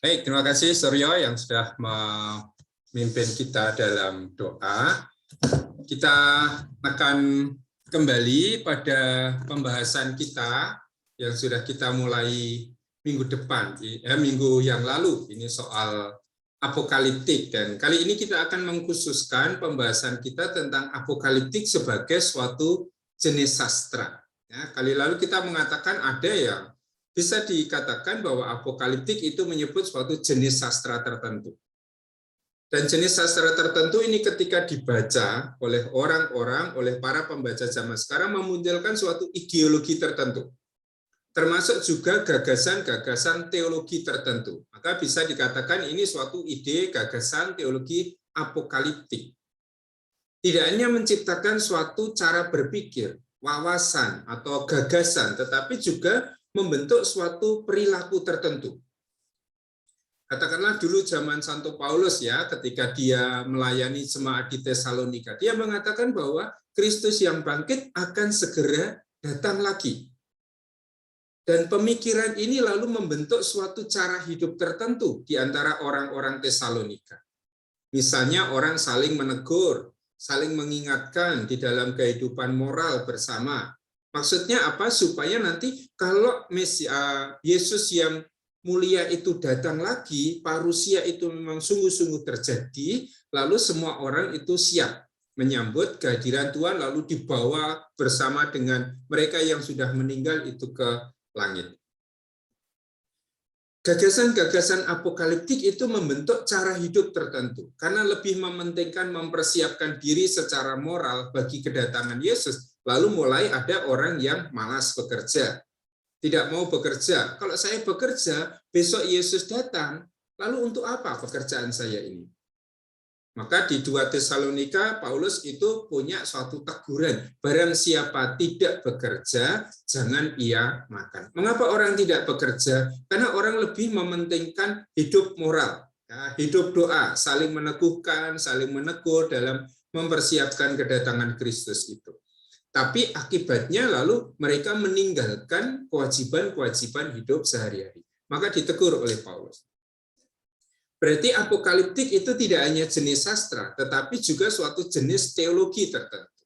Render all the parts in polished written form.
Baik, terima kasih Suryo yang sudah memimpin kita dalam doa. Kita akan kembali pada pembahasan kita yang sudah kita mulai minggu depan, minggu yang lalu, ini soal apokaliptik. Dan kali ini kita akan mengkhususkan pembahasan kita tentang apokaliptik sebagai suatu jenis sastra. Ya, kali lalu kita mengatakan ada yang bisa dikatakan bahwa apokaliptik itu menyebut suatu jenis sastra tertentu. Dan jenis sastra tertentu ini ketika dibaca oleh orang-orang, oleh para pembaca zaman sekarang memunculkan suatu ideologi tertentu. Termasuk juga gagasan-gagasan teologi tertentu. Maka bisa dikatakan ini suatu ide gagasan teologi apokaliptik. Tidak hanya menciptakan suatu cara berpikir, wawasan atau gagasan, tetapi juga membentuk suatu perilaku tertentu. Katakanlah dulu zaman Santo Paulus ya, ketika dia melayani jemaat di Tesalonika, dia mengatakan bahwa Kristus yang bangkit akan segera datang lagi. Dan pemikiran ini lalu membentuk suatu cara hidup tertentu di antara orang-orang Tesalonika. Misalnya orang saling menegur, saling mengingatkan di dalam kehidupan moral bersama. Maksudnya apa? Supaya nanti kalau Yesus yang mulia itu datang lagi, parusia itu memang sungguh-sungguh terjadi, lalu semua orang itu siap menyambut kehadiran Tuhan, lalu dibawa bersama dengan mereka yang sudah meninggal itu ke langit. Gagasan-gagasan apokaliptik itu membentuk cara hidup tertentu, karena lebih mementingkan mempersiapkan diri secara moral bagi kedatangan Yesus. Lalu mulai ada orang yang malas bekerja, tidak mau bekerja. Kalau saya bekerja, besok Yesus datang, lalu untuk apa pekerjaan saya ini? Maka di 2 Tesalonika, Paulus itu punya suatu teguran. Barang siapa tidak bekerja, jangan ia makan. Mengapa orang tidak bekerja? Karena orang lebih mementingkan hidup moral, ya, hidup doa, saling meneguhkan, saling menegur dalam mempersiapkan kedatangan Kristus itu. Tapi akibatnya lalu mereka meninggalkan kewajiban-kewajiban hidup sehari-hari. Maka ditegur oleh Paulus. Berarti apokaliptik itu tidak hanya jenis sastra, tetapi juga suatu jenis teologi tertentu.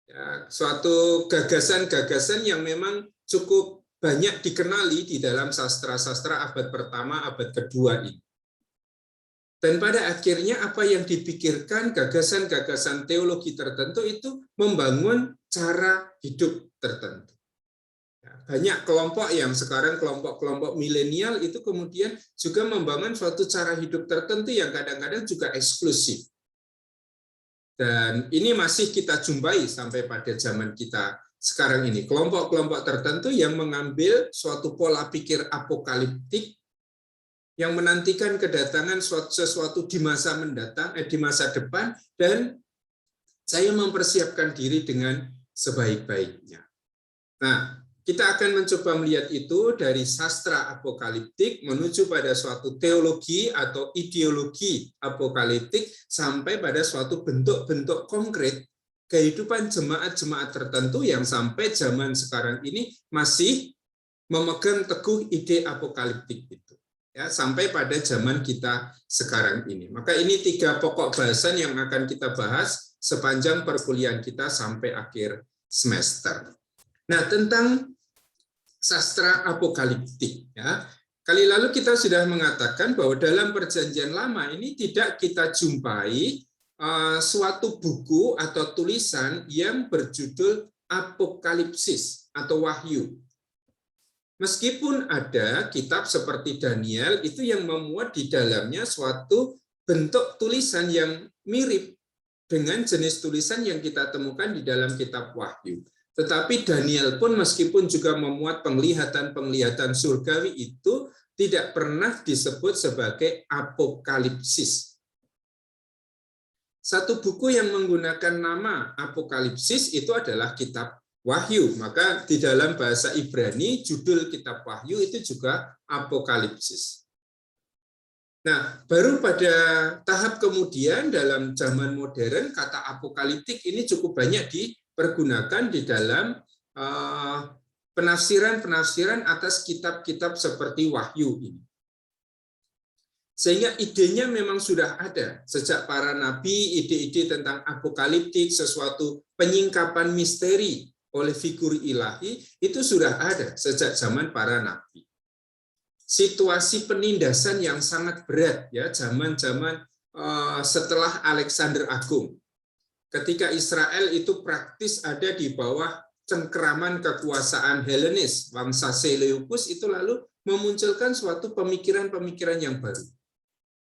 Ya, suatu gagasan-gagasan yang memang cukup banyak dikenali di dalam sastra-sastra abad pertama, abad kedua ini. Dan pada akhirnya apa yang dipikirkan gagasan-gagasan teologi tertentu itu membangun cara hidup tertentu. Banyak kelompok yang sekarang kelompok-kelompok milenial itu kemudian juga membangun suatu cara hidup tertentu yang kadang-kadang juga eksklusif. Dan ini masih kita jumpai sampai pada zaman kita sekarang ini. Kelompok-kelompok tertentu yang mengambil suatu pola pikir apokaliptik yang menantikan kedatangan sesuatu di masa mendatang, di masa depan, dan saya mempersiapkan diri dengan sebaik-baiknya. Nah, kita akan mencoba melihat itu dari sastra apokaliptik menuju pada suatu teologi atau ideologi apokaliptik sampai pada suatu bentuk-bentuk konkret kehidupan jemaat-jemaat tertentu yang sampai zaman sekarang ini masih memegang teguh ide apokaliptik itu. Ya, sampai pada zaman kita sekarang ini. Maka ini 3 pokok bahasan yang akan kita bahas sepanjang perkuliahan kita sampai akhir semester. Nah, tentang sastra apokaliptik, ya. Kali lalu kita sudah mengatakan bahwa dalam Perjanjian Lama ini tidak kita jumpai suatu buku atau tulisan yang berjudul Apokalipsis atau Wahyu. Meskipun ada kitab seperti Daniel itu yang memuat di dalamnya suatu bentuk tulisan yang mirip dengan jenis tulisan yang kita temukan di dalam kitab Wahyu. Tetapi Daniel pun meskipun juga memuat penglihatan-penglihatan surgawi itu tidak pernah disebut sebagai apokalipsis. Satu buku yang menggunakan nama apokalipsis itu adalah kitab Wahyu. Maka di dalam bahasa Ibrani judul kitab Wahyu itu juga apokalipsis. Nah, baru pada tahap kemudian dalam zaman modern kata apokaliptik ini cukup banyak dipergunakan di dalam penafsiran-penafsiran atas kitab-kitab seperti Wahyu ini. Sehingga idenya memang sudah ada. Sejak para nabi, ide-ide tentang apokaliptik, sesuatu penyingkapan misteri oleh figur ilahi, itu sudah ada sejak zaman para nabi. Situasi penindasan yang sangat berat, ya, zaman-zaman setelah Alexander Agung. Ketika Israel itu praktis ada di bawah cengkeraman kekuasaan Helenis, bangsa Seleukus, itu lalu memunculkan suatu pemikiran-pemikiran yang baru.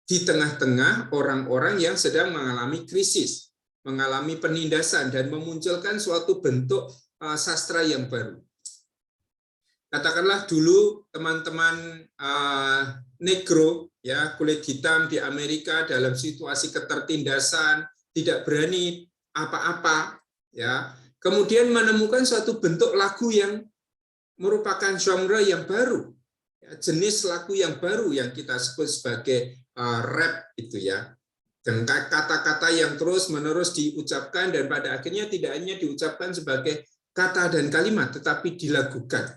Di tengah-tengah orang-orang yang sedang mengalami krisis, mengalami penindasan, dan memunculkan suatu bentuk sastra yang baru. Katakanlah dulu teman-teman negro, ya, kulit hitam di Amerika dalam situasi ketertindasan, tidak berani apa-apa, ya, kemudian menemukan suatu bentuk lagu yang merupakan genre yang baru, ya, jenis lagu yang baru yang kita sebut sebagai rap itu, ya, dan kata-kata yang terus-menerus diucapkan dan pada akhirnya tidak hanya diucapkan sebagai kata dan kalimat, tetapi dilagukan.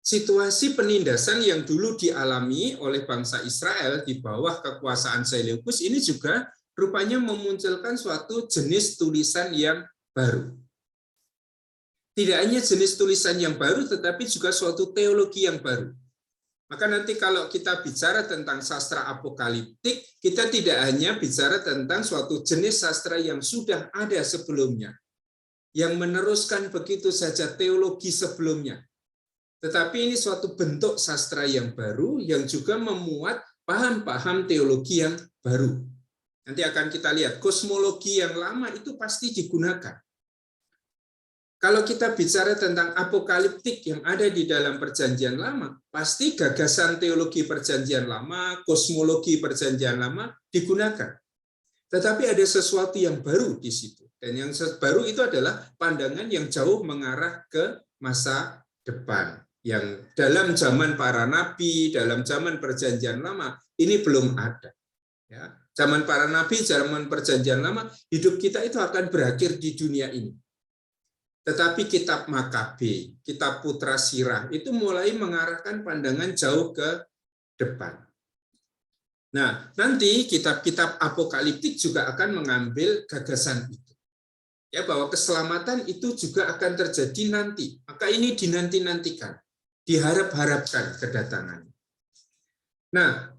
Situasi penindasan yang dulu dialami oleh bangsa Israel di bawah kekuasaan Seleukus ini juga rupanya memunculkan suatu jenis tulisan yang baru. Tidak hanya jenis tulisan yang baru, tetapi juga suatu teologi yang baru. Maka nanti kalau kita bicara tentang sastra apokaliptik, kita tidak hanya bicara tentang suatu jenis sastra yang sudah ada sebelumnya, yang meneruskan begitu saja teologi sebelumnya. Tetapi ini suatu bentuk sastra yang baru yang juga memuat paham-paham teologi yang baru. Nanti akan kita lihat, kosmologi yang lama itu pasti digunakan. Kalau kita bicara tentang apokaliptik yang ada di dalam Perjanjian Lama, pasti gagasan teologi Perjanjian Lama, kosmologi Perjanjian Lama digunakan. Tetapi ada sesuatu yang baru di situ. Dan yang baru itu adalah pandangan yang jauh mengarah ke masa depan. Yang dalam zaman para nabi, dalam zaman Perjanjian Lama, ini belum ada. Ya, zaman para nabi, zaman Perjanjian Lama, hidup kita itu akan berakhir di dunia ini. Tetapi kitab Makabe, kitab Putra Sirah, itu mulai mengarahkan pandangan jauh ke depan. Nah, nanti kitab-kitab apokaliptik juga akan mengambil gagasan itu. Ya, bahwa keselamatan itu juga akan terjadi nanti. Maka ini dinanti-nantikan, diharap-harapkan kedatangannya. Nah,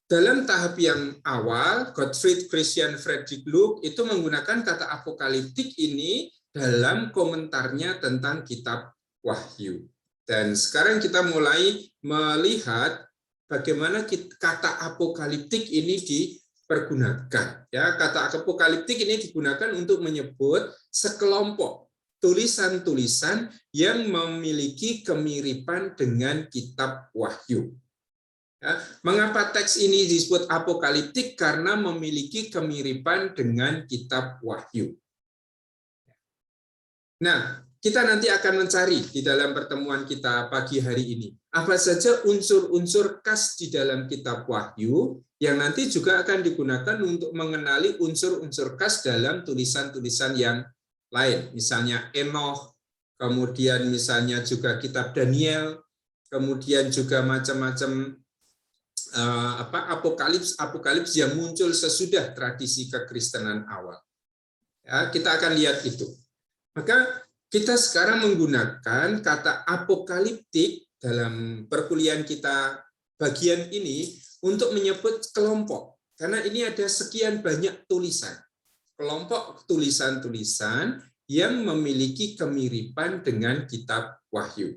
dalam tahap yang awal, Gottfried Christian Friedrich Luk itu menggunakan kata apokaliptik ini dalam komentarnya tentang kitab Wahyu. Dan sekarang kita mulai melihat bagaimana kata apokaliptik ini dipergunakan. Ya, kata apokaliptik ini digunakan untuk menyebut sekelompok tulisan-tulisan yang memiliki kemiripan dengan kitab Wahyu. Ya, mengapa teks ini disebut apokaliptik? Karena memiliki kemiripan dengan kitab Wahyu. Nah, kita nanti akan mencari di dalam pertemuan kita pagi hari ini, apa saja unsur-unsur khas di dalam kitab Wahyu yang nanti juga akan digunakan untuk mengenali unsur-unsur khas dalam tulisan-tulisan yang lain. Misalnya Enoch, kemudian misalnya juga kitab Daniel, kemudian juga macam-macam apokalips yang muncul sesudah tradisi kekristenan awal. Ya, kita akan lihat itu. Maka kita sekarang menggunakan kata apokaliptik dalam perkuliahan kita bagian ini untuk menyebut kelompok. Karena ini ada sekian banyak tulisan. Kelompok tulisan-tulisan yang memiliki kemiripan dengan kitab Wahyu.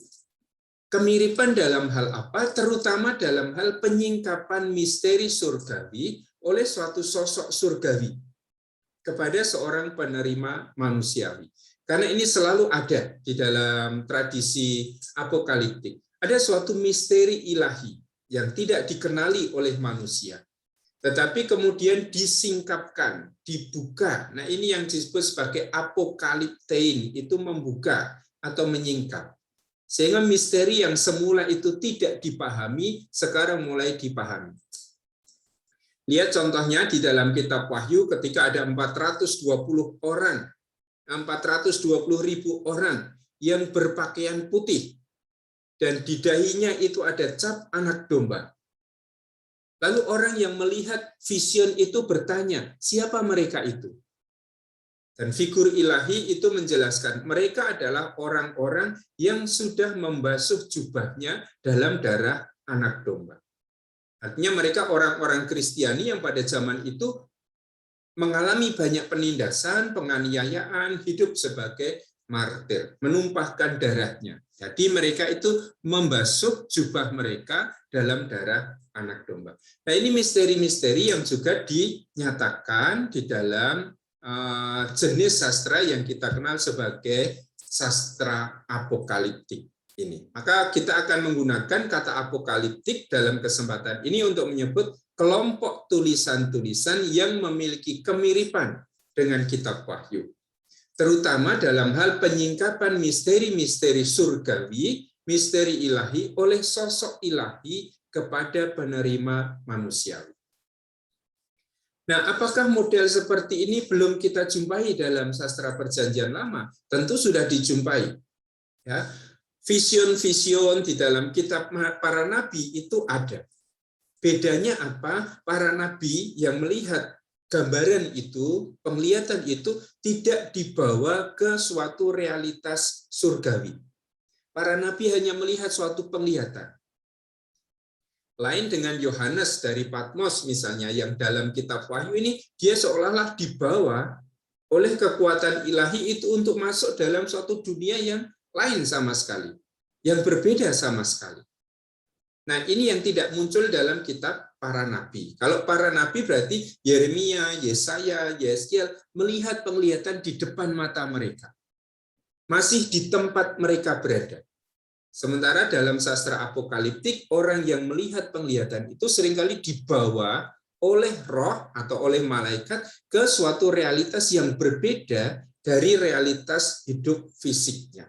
Kemiripan dalam hal apa? Terutama dalam hal penyingkapan misteri surgawi oleh suatu sosok surgawi kepada seorang penerima manusiawi. Karena ini selalu ada di dalam tradisi apokaliptik. Ada suatu misteri ilahi yang tidak dikenali oleh manusia. Tetapi kemudian disingkapkan, dibuka. Nah, ini yang disebut sebagai apokaliptein, itu membuka atau menyingkap. Sehingga misteri yang semula itu tidak dipahami, sekarang mulai dipahami. Lihat contohnya di dalam kitab Wahyu ketika ada 420 orang, 420.000 orang yang berpakaian putih dan di dahinya itu ada cap anak domba. Lalu orang yang melihat vision itu bertanya, siapa mereka itu? Dan figur ilahi itu menjelaskan, mereka adalah orang-orang yang sudah membasuh jubahnya dalam darah anak domba. Artinya mereka orang-orang Kristiani yang pada zaman itu mengalami banyak penindasan, penganiayaan, hidup sebagai martir, menumpahkan darahnya. Jadi mereka itu membasuh jubah mereka dalam darah anak domba. Nah, ini misteri-misteri yang juga dinyatakan di dalam jenis sastra yang kita kenal sebagai sastra apokaliptik ini. Maka kita akan menggunakan kata apokaliptik dalam kesempatan ini untuk menyebut kelompok tulisan-tulisan yang memiliki kemiripan dengan kitab Wahyu, terutama dalam hal penyingkapan misteri-misteri surgawi, misteri ilahi oleh sosok ilahi kepada penerima manusiawi. Nah, apakah model seperti ini belum kita jumpai dalam sastra Perjanjian Lama? Tentu sudah dijumpai. Ya, vision-vision di dalam kitab para nabi itu ada. Bedanya apa? Para nabi yang melihat gambaran itu, penglihatan itu tidak dibawa ke suatu realitas surgawi. Para nabi hanya melihat suatu penglihatan. Lain dengan Yohanes dari Patmos misalnya, yang dalam kitab Wahyu ini dia seolah-olah dibawa oleh kekuatan ilahi itu untuk masuk dalam suatu dunia yang lain sama sekali, yang berbeda sama sekali. Nah, ini yang tidak muncul dalam kitab para nabi. Kalau para nabi berarti Yeremia, Yesaya, Yeskiel melihat penglihatan di depan mata mereka. Masih di tempat mereka berada. Sementara dalam sastra apokaliptik, orang yang melihat penglihatan itu seringkali dibawa oleh roh atau oleh malaikat ke suatu realitas yang berbeda dari realitas hidup fisiknya.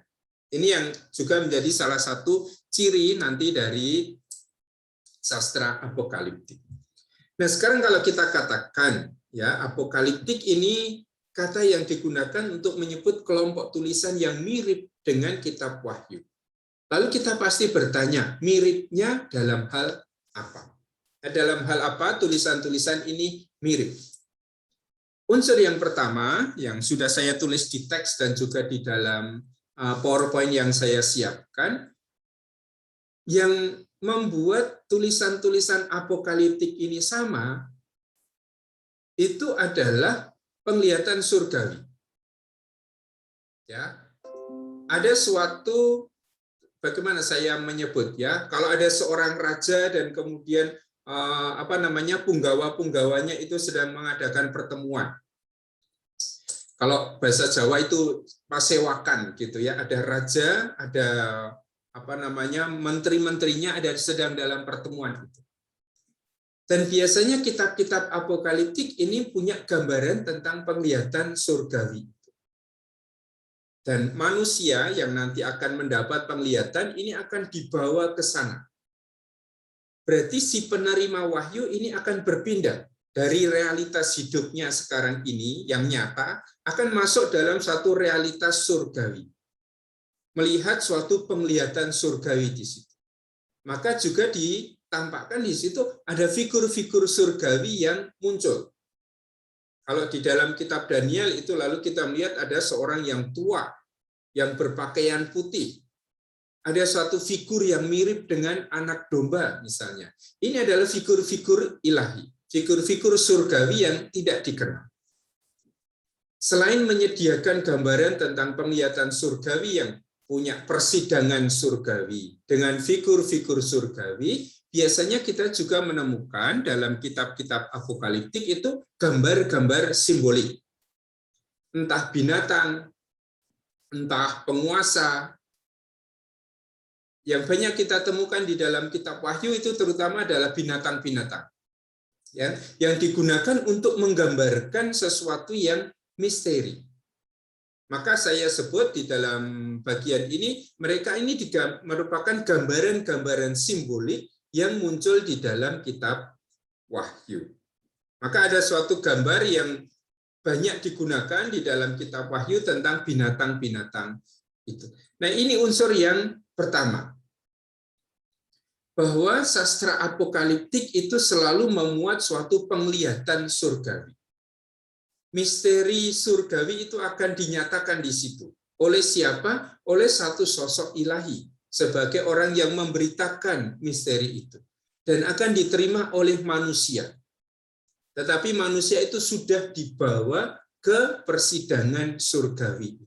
Ini yang juga menjadi salah satu ciri nanti dari sastra apokaliptik. Nah, sekarang kalau kita katakan ya, apokaliptik ini kata yang digunakan untuk menyebut kelompok tulisan yang mirip dengan kitab Wahyu. Lalu kita pasti bertanya, miripnya dalam hal apa? Nah, dalam hal apa tulisan-tulisan ini mirip? Unsur yang pertama yang sudah saya tulis di teks dan juga di dalam PowerPoint yang saya siapkan, yang membuat tulisan-tulisan apokaliptik ini sama, itu adalah penglihatan surgawi. Ya, ada suatu, bagaimana saya menyebut ya, kalau ada seorang raja dan kemudian punggawa-punggawanya itu sedang mengadakan pertemuan. Kalau bahasa Jawa itu pasewakan gitu ya, ada raja, ada menteri-menterinya ada sedang dalam pertemuan itu. Dan biasanya kitab-kitab apokaliptik ini punya gambaran tentang penglihatan surgawi. Dan manusia yang nanti akan mendapat penglihatan ini akan dibawa ke sana. Berarti si penerima wahyu ini akan berpindah dari realitas hidupnya sekarang ini yang nyata akan masuk dalam satu realitas surgawi. Melihat suatu penglihatan surgawi di situ. Maka juga ditampakkan di situ ada figur-figur surgawi yang muncul. Kalau di dalam kitab Daniel itu lalu kita melihat ada seorang yang tua, yang berpakaian putih. Ada suatu figur yang mirip dengan anak domba misalnya. Ini adalah figur-figur ilahi, figur-figur surgawi yang tidak dikenal. Selain menyediakan gambaran tentang penglihatan surgawi yang punya persidangan surgawi dengan figur-figur surgawi, biasanya kita juga menemukan dalam kitab-kitab apokaliptik itu gambar-gambar simbolik. Entah binatang, entah penguasa. Yang banyak kita temukan di dalam kitab Wahyu itu terutama adalah binatang-binatang. Ya, yang digunakan untuk menggambarkan sesuatu yang misteri. Maka saya sebut di dalam bagian ini, mereka ini merupakan gambaran-gambaran simbolik yang muncul di dalam kitab Wahyu. Maka ada suatu gambar yang banyak digunakan di dalam kitab Wahyu tentang binatang-binatang itu. Nah, ini unsur yang pertama. bahwa sastra apokaliptik itu selalu memuat suatu penglihatan surgawi. Misteri surgawi itu akan dinyatakan di situ. Oleh siapa? Oleh satu sosok ilahi sebagai orang yang memberitakan misteri itu. Dan akan diterima oleh manusia. Tetapi manusia itu sudah dibawa ke persidangan surgawi.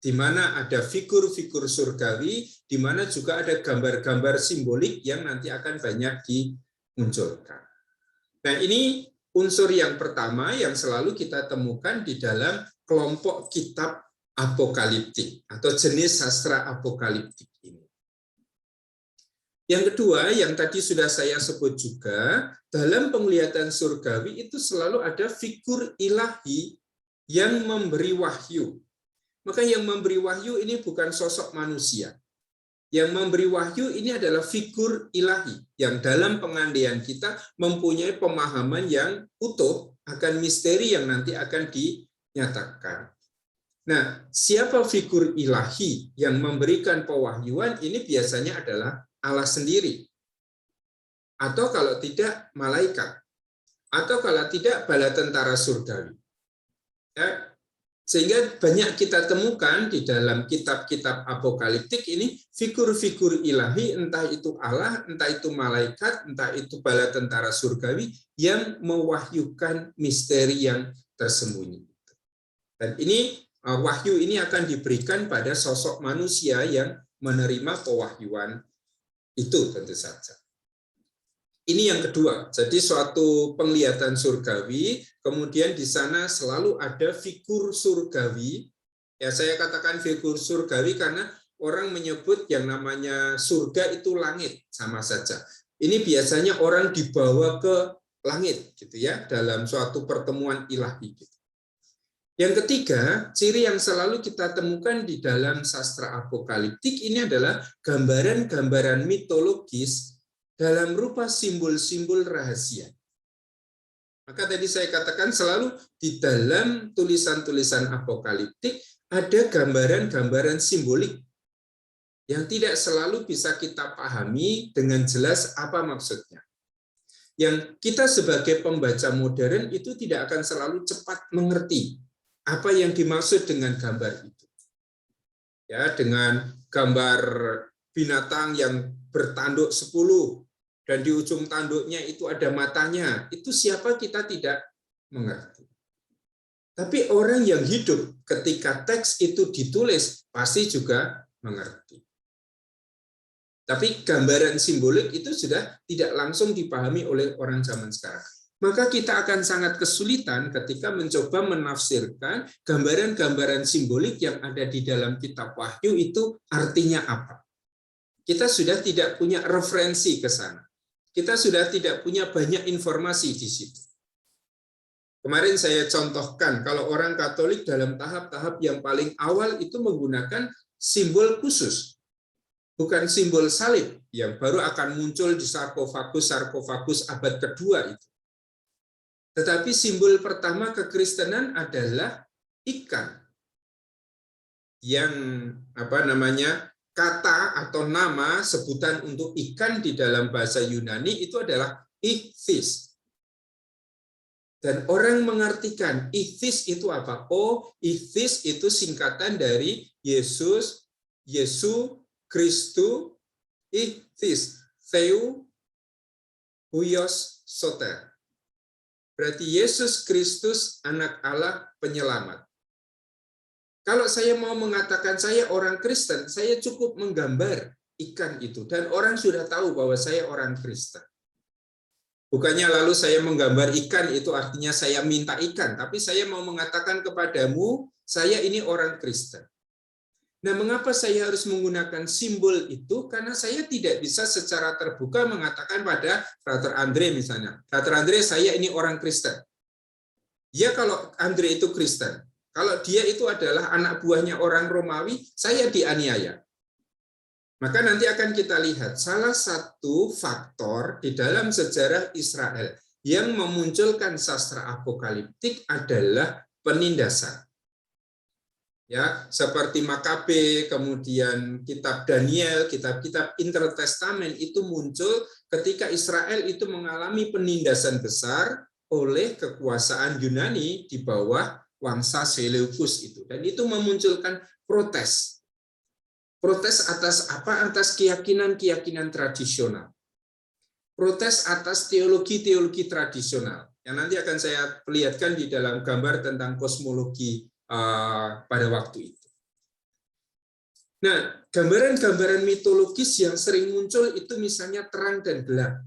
Di mana ada figur-figur surgawi, di mana juga ada gambar-gambar simbolik yang nanti akan banyak dimunculkan. Nah, ini unsur yang pertama yang selalu kita temukan di dalam kelompok kitab apokaliptik atau jenis sastra apokaliptik ini. Yang kedua, yang tadi sudah saya sebut juga, dalam penglihatan surgawi itu selalu ada figur ilahi yang memberi wahyu. Maka yang memberi wahyu ini bukan sosok manusia. Yang memberi wahyu ini adalah figur ilahi yang dalam pengandaian kita mempunyai pemahaman yang utuh akan misteri yang nanti akan dinyatakan. Nah, siapa figur ilahi yang memberikan pewahyuan ini biasanya adalah Allah sendiri. Atau kalau tidak malaikat. Atau kalau tidak bala tentara surgawi. Ya, sehingga banyak kita temukan di dalam kitab-kitab apokaliptik ini figur-figur ilahi, entah itu Allah, entah itu malaikat, entah itu bala tentara surgawi yang mewahyukan misteri yang tersembunyi. Dan ini wahyu ini akan diberikan pada sosok manusia yang menerima pewahyuan itu tentu saja. Ini yang kedua, jadi suatu penglihatan surgawi, kemudian di sana selalu ada figur surgawi. Ya, saya katakan figur surgawi karena orang menyebut yang namanya surga itu langit, sama saja. Ini biasanya orang dibawa ke langit, gitu ya, dalam suatu pertemuan ilahi. Gitu. Yang ketiga, ciri yang selalu kita temukan di dalam sastra apokaliptik ini adalah gambaran-gambaran mitologis dalam rupa simbol-simbol rahasia. Maka tadi saya katakan selalu di dalam tulisan-tulisan apokaliptik ada gambaran-gambaran simbolik yang tidak selalu bisa kita pahami dengan jelas apa maksudnya. Yang kita sebagai pembaca modern itu tidak akan selalu cepat mengerti apa yang dimaksud dengan gambar itu. Ya, dengan gambar binatang yang bertanduk 10, dan di ujung tanduknya itu ada matanya, itu siapa kita tidak mengerti. Tapi orang yang hidup ketika teks itu ditulis pasti juga mengerti. Tapi gambaran simbolik itu sudah tidak langsung dipahami oleh orang zaman sekarang. Maka kita akan sangat kesulitan ketika mencoba menafsirkan gambaran-gambaran simbolik yang ada di dalam kitab Wahyu itu artinya apa. Kita sudah tidak punya referensi ke sana. Kita sudah tidak punya banyak informasi di situ. Kemarin saya contohkan, kalau orang Katolik dalam tahap-tahap yang paling awal itu menggunakan simbol khusus. Bukan simbol salib yang baru akan muncul di sarkofagus abad kedua itu. Tetapi simbol pertama kekristenan adalah ikan. Yang kata atau nama sebutan untuk ikan di dalam bahasa Yunani itu adalah ichthys. Dan orang mengartikan ichthys itu apa? Oh, ichthys itu singkatan dari Yesus, Yesu, Kristu, ichthys, Theou, Huios, Soter. Berarti Yesus Kristus, anak Allah, penyelamat. Kalau saya mau mengatakan saya orang Kristen, saya cukup menggambar ikan itu. Dan orang sudah tahu bahwa saya orang Kristen. Bukannya lalu saya menggambar ikan itu artinya saya minta ikan. Tapi saya mau mengatakan kepadamu, saya ini orang Kristen. Nah, mengapa saya harus menggunakan simbol itu? Karena saya tidak bisa secara terbuka mengatakan pada Frater Andre misalnya. Frater Andre, saya ini orang Kristen. Ya, kalau Andre itu Kristen. Kalau dia itu adalah anak buahnya orang Romawi, saya dianiaya. Maka nanti akan kita lihat salah satu faktor di dalam sejarah Israel yang memunculkan sastra apokaliptik adalah penindasan. ya, seperti Makabe, kemudian kitab Daniel, kitab-kitab Intertestament itu muncul ketika Israel itu mengalami penindasan besar oleh kekuasaan Yunani di bawah Wangsa Seleukus itu, dan itu memunculkan protes. Protes atas apa? Atas keyakinan-keyakinan tradisional. Protes atas teologi-teologi tradisional. Yang nanti akan saya perlihatkan di dalam gambar tentang kosmologi pada waktu itu. Nah, gambaran-gambaran mitologis yang sering muncul itu misalnya terang dan gelap.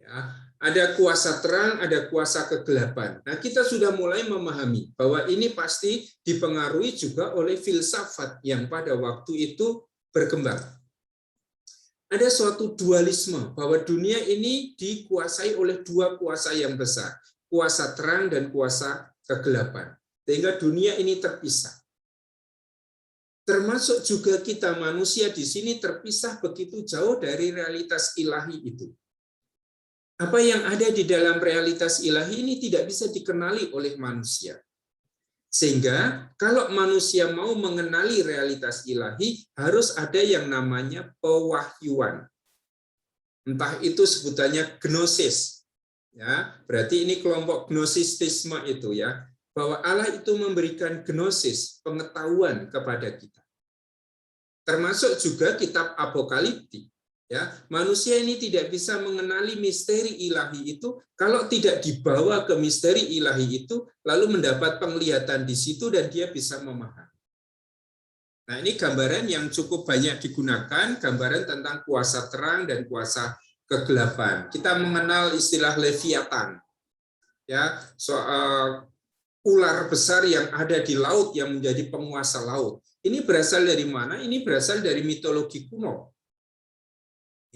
Ya, ada kuasa terang, ada kuasa kegelapan. Nah, kita sudah mulai memahami bahwa ini pasti dipengaruhi juga oleh filsafat yang pada waktu itu berkembang. Ada suatu dualisme bahwa dunia ini dikuasai oleh dua kuasa yang besar, kuasa terang dan kuasa kegelapan. Sehingga dunia ini terpisah. Termasuk juga kita manusia di sini terpisah begitu jauh dari realitas ilahi itu. Apa yang ada di dalam realitas ilahi ini tidak bisa dikenali oleh manusia. Sehingga kalau manusia mau mengenali realitas ilahi, harus ada yang namanya pewahyuan. Entah itu sebutannya gnosis. Ya, berarti ini kelompok gnosistisme itu ya, bahwa Allah itu memberikan gnosis, pengetahuan kepada kita. Termasuk juga kitab Apokaliptik. Ya, manusia ini tidak bisa mengenali misteri ilahi itu kalau tidak dibawa ke misteri ilahi itu, lalu mendapat penglihatan di situ dan dia bisa memahami. Nah, ini gambaran yang cukup banyak digunakan, gambaran tentang kuasa terang dan kuasa kegelapan. Kita mengenal istilah Leviathan, ya, soal ular besar yang ada di laut yang menjadi penguasa laut. Ini berasal dari mana? Ini berasal dari mitologi kuno.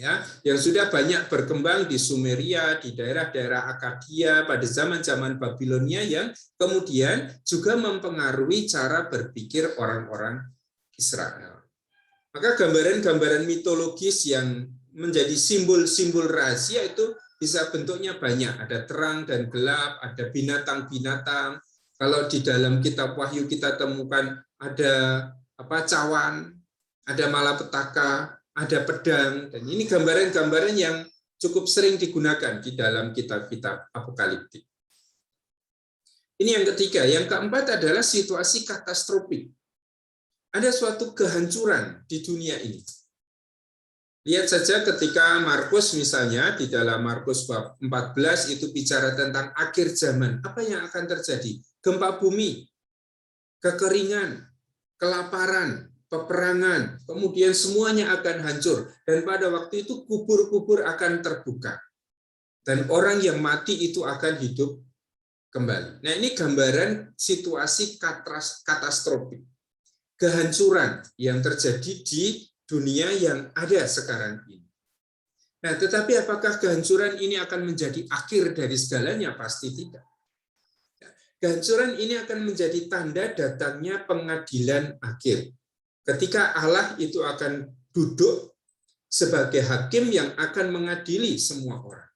Ya, yang sudah banyak berkembang di Sumeria, di daerah-daerah Akadia pada zaman-zaman Babilonia yang kemudian juga mempengaruhi cara berpikir orang-orang Israel. Maka gambaran-gambaran mitologis yang menjadi simbol-simbol rahasia itu bisa bentuknya banyak, ada terang dan gelap, ada binatang-binatang. Kalau di dalam kitab Wahyu kita temukan ada cawan, ada malapetaka, ada pedang, dan ini gambaran-gambaran yang cukup sering digunakan di dalam kitab-kitab apokaliptik. Ini yang ketiga. Yang keempat adalah situasi katastrofik. Ada suatu kehancuran di dunia ini. Lihat saja ketika Markus misalnya, di dalam Markus bab 14 itu bicara tentang akhir zaman. Apa yang akan terjadi? Gempa bumi, kekeringan, kelaparan, peperangan, kemudian semuanya akan hancur. Dan pada waktu itu kubur-kubur akan terbuka. Dan orang yang mati itu akan hidup kembali. Nah, ini gambaran situasi katastrofik. Kehancuran yang terjadi di dunia yang ada sekarang ini. Nah, tetapi apakah kehancuran ini akan menjadi akhir dari segalanya? Pasti tidak. Kehancuran ini akan menjadi tanda datangnya pengadilan akhir. Ketika Allah itu akan duduk sebagai hakim yang akan mengadili semua orang.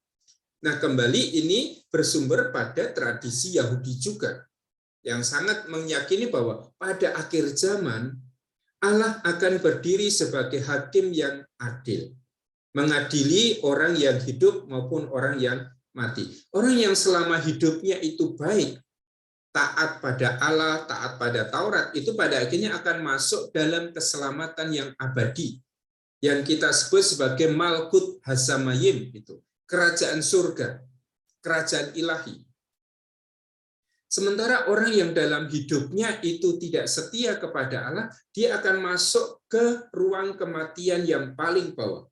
Nah, kembali ini bersumber pada tradisi Yahudi juga, yang sangat meyakini bahwa pada akhir zaman Allah akan berdiri sebagai hakim yang adil, mengadili orang yang hidup maupun orang yang mati. Orang yang selama hidupnya itu baik, taat pada Allah, taat pada Taurat, itu pada akhirnya akan masuk dalam keselamatan yang abadi, yang kita sebut sebagai Malkut Hasamayim, itu kerajaan surga, kerajaan ilahi. Sementara orang yang dalam hidupnya itu tidak setia kepada Allah, dia akan masuk ke ruang kematian yang paling bawah.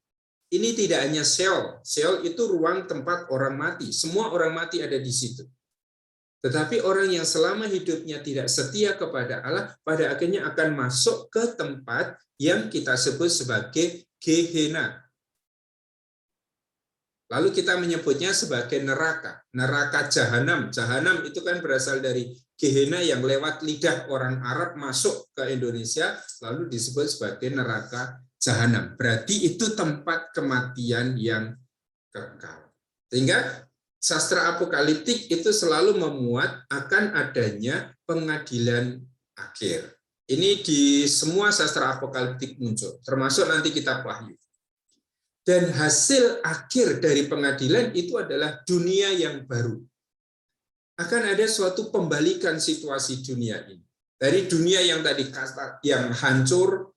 Ini tidak hanya Sheol. Sheol itu ruang tempat orang mati. Semua orang mati ada di situ. Tetapi orang yang selama hidupnya tidak setia kepada Allah, pada akhirnya akan masuk ke tempat yang kita sebut sebagai Gehenna. Lalu kita menyebutnya sebagai neraka, neraka jahanam. Jahanam itu kan berasal dari Gehenna yang lewat lidah orang Arab masuk ke Indonesia, lalu disebut sebagai neraka jahanam. Berarti itu tempat kematian yang kekal. Sehingga sastra apokaliptik itu selalu memuat akan adanya pengadilan akhir. Ini di semua sastra apokaliptik muncul, termasuk nanti kitab Wahyu. Dan hasil akhir dari pengadilan itu adalah dunia yang baru. Akan ada suatu pembalikan situasi dunia ini. Dari dunia yang tadi yang hancur,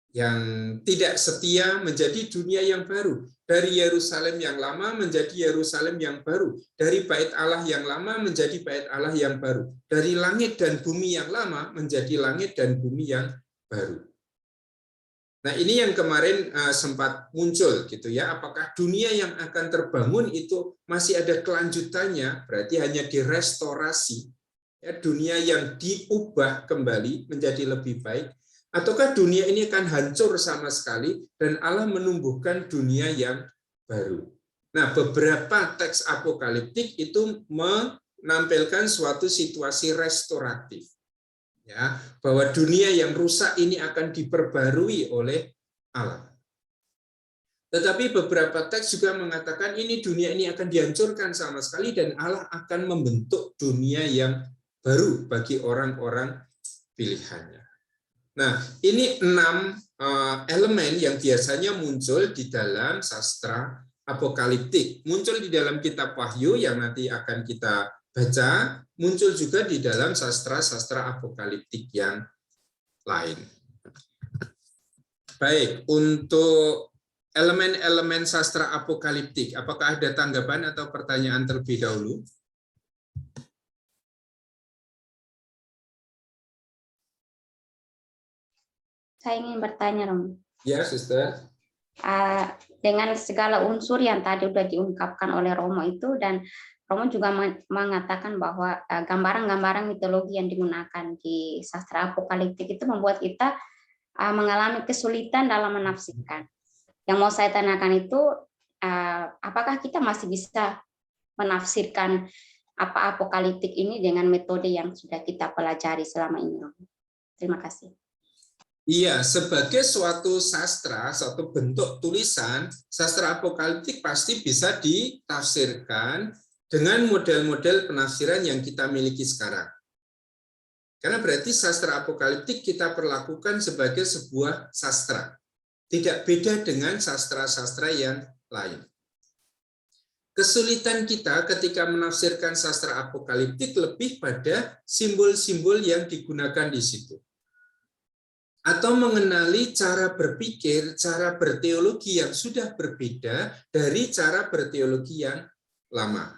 yang tidak setia, menjadi dunia yang baru. Dari Yerusalem yang lama menjadi Yerusalem yang baru. Dari bait Allah yang lama menjadi bait Allah yang baru. Dari langit dan bumi yang lama menjadi langit dan bumi yang baru. Nah, ini yang kemarin sempat muncul gitu ya. Apakah dunia yang akan terbangun itu masih ada kelanjutannya? Berarti hanya direstorasi. Ya, dunia yang diubah kembali menjadi lebih baik. Ataukah dunia ini akan hancur sama sekali dan Allah menumbuhkan dunia yang baru? Nah, beberapa teks apokaliptik itu menampilkan suatu situasi restoratif. Ya, bahwa dunia yang rusak ini akan diperbarui oleh Allah. Tetapi beberapa teks juga mengatakan ini dunia ini akan dihancurkan sama sekali dan Allah akan membentuk dunia yang baru bagi orang-orang pilihannya. Nah, ini 6 elemen yang biasanya muncul di dalam sastra apokaliptik. Muncul di dalam kitab Wahyu yang nanti akan kita baca, muncul juga di dalam sastra-sastra apokaliptik yang lain. Baik, untuk elemen-elemen sastra apokaliptik, apakah ada tanggapan atau pertanyaan terlebih dahulu? Saya ingin bertanya, Romo. Ya, Sister. Dengan segala unsur yang tadi sudah diungkapkan oleh Romo itu, dan Romo juga mengatakan bahwa gambaran-gambaran mitologi yang digunakan di sastra apokaliptik itu membuat kita mengalami kesulitan dalam menafsirkan. Yang mau saya tanyakan itu, apakah kita masih bisa menafsirkan apa apokaliptik ini dengan metode yang sudah kita pelajari selama ini, Romo? Terima kasih. Iya, sebagai suatu sastra, suatu bentuk tulisan, sastra apokaliptik pasti bisa ditafsirkan dengan model-model penafsiran yang kita miliki sekarang. Karena berarti sastra apokaliptik kita perlakukan sebagai sebuah sastra. Tidak beda dengan sastra-sastra yang lain. Kesulitan kita ketika menafsirkan sastra apokaliptik lebih pada simbol-simbol yang digunakan di situ. Atau mengenali cara berpikir, cara berteologi yang sudah berbeda dari cara berteologi yang lama.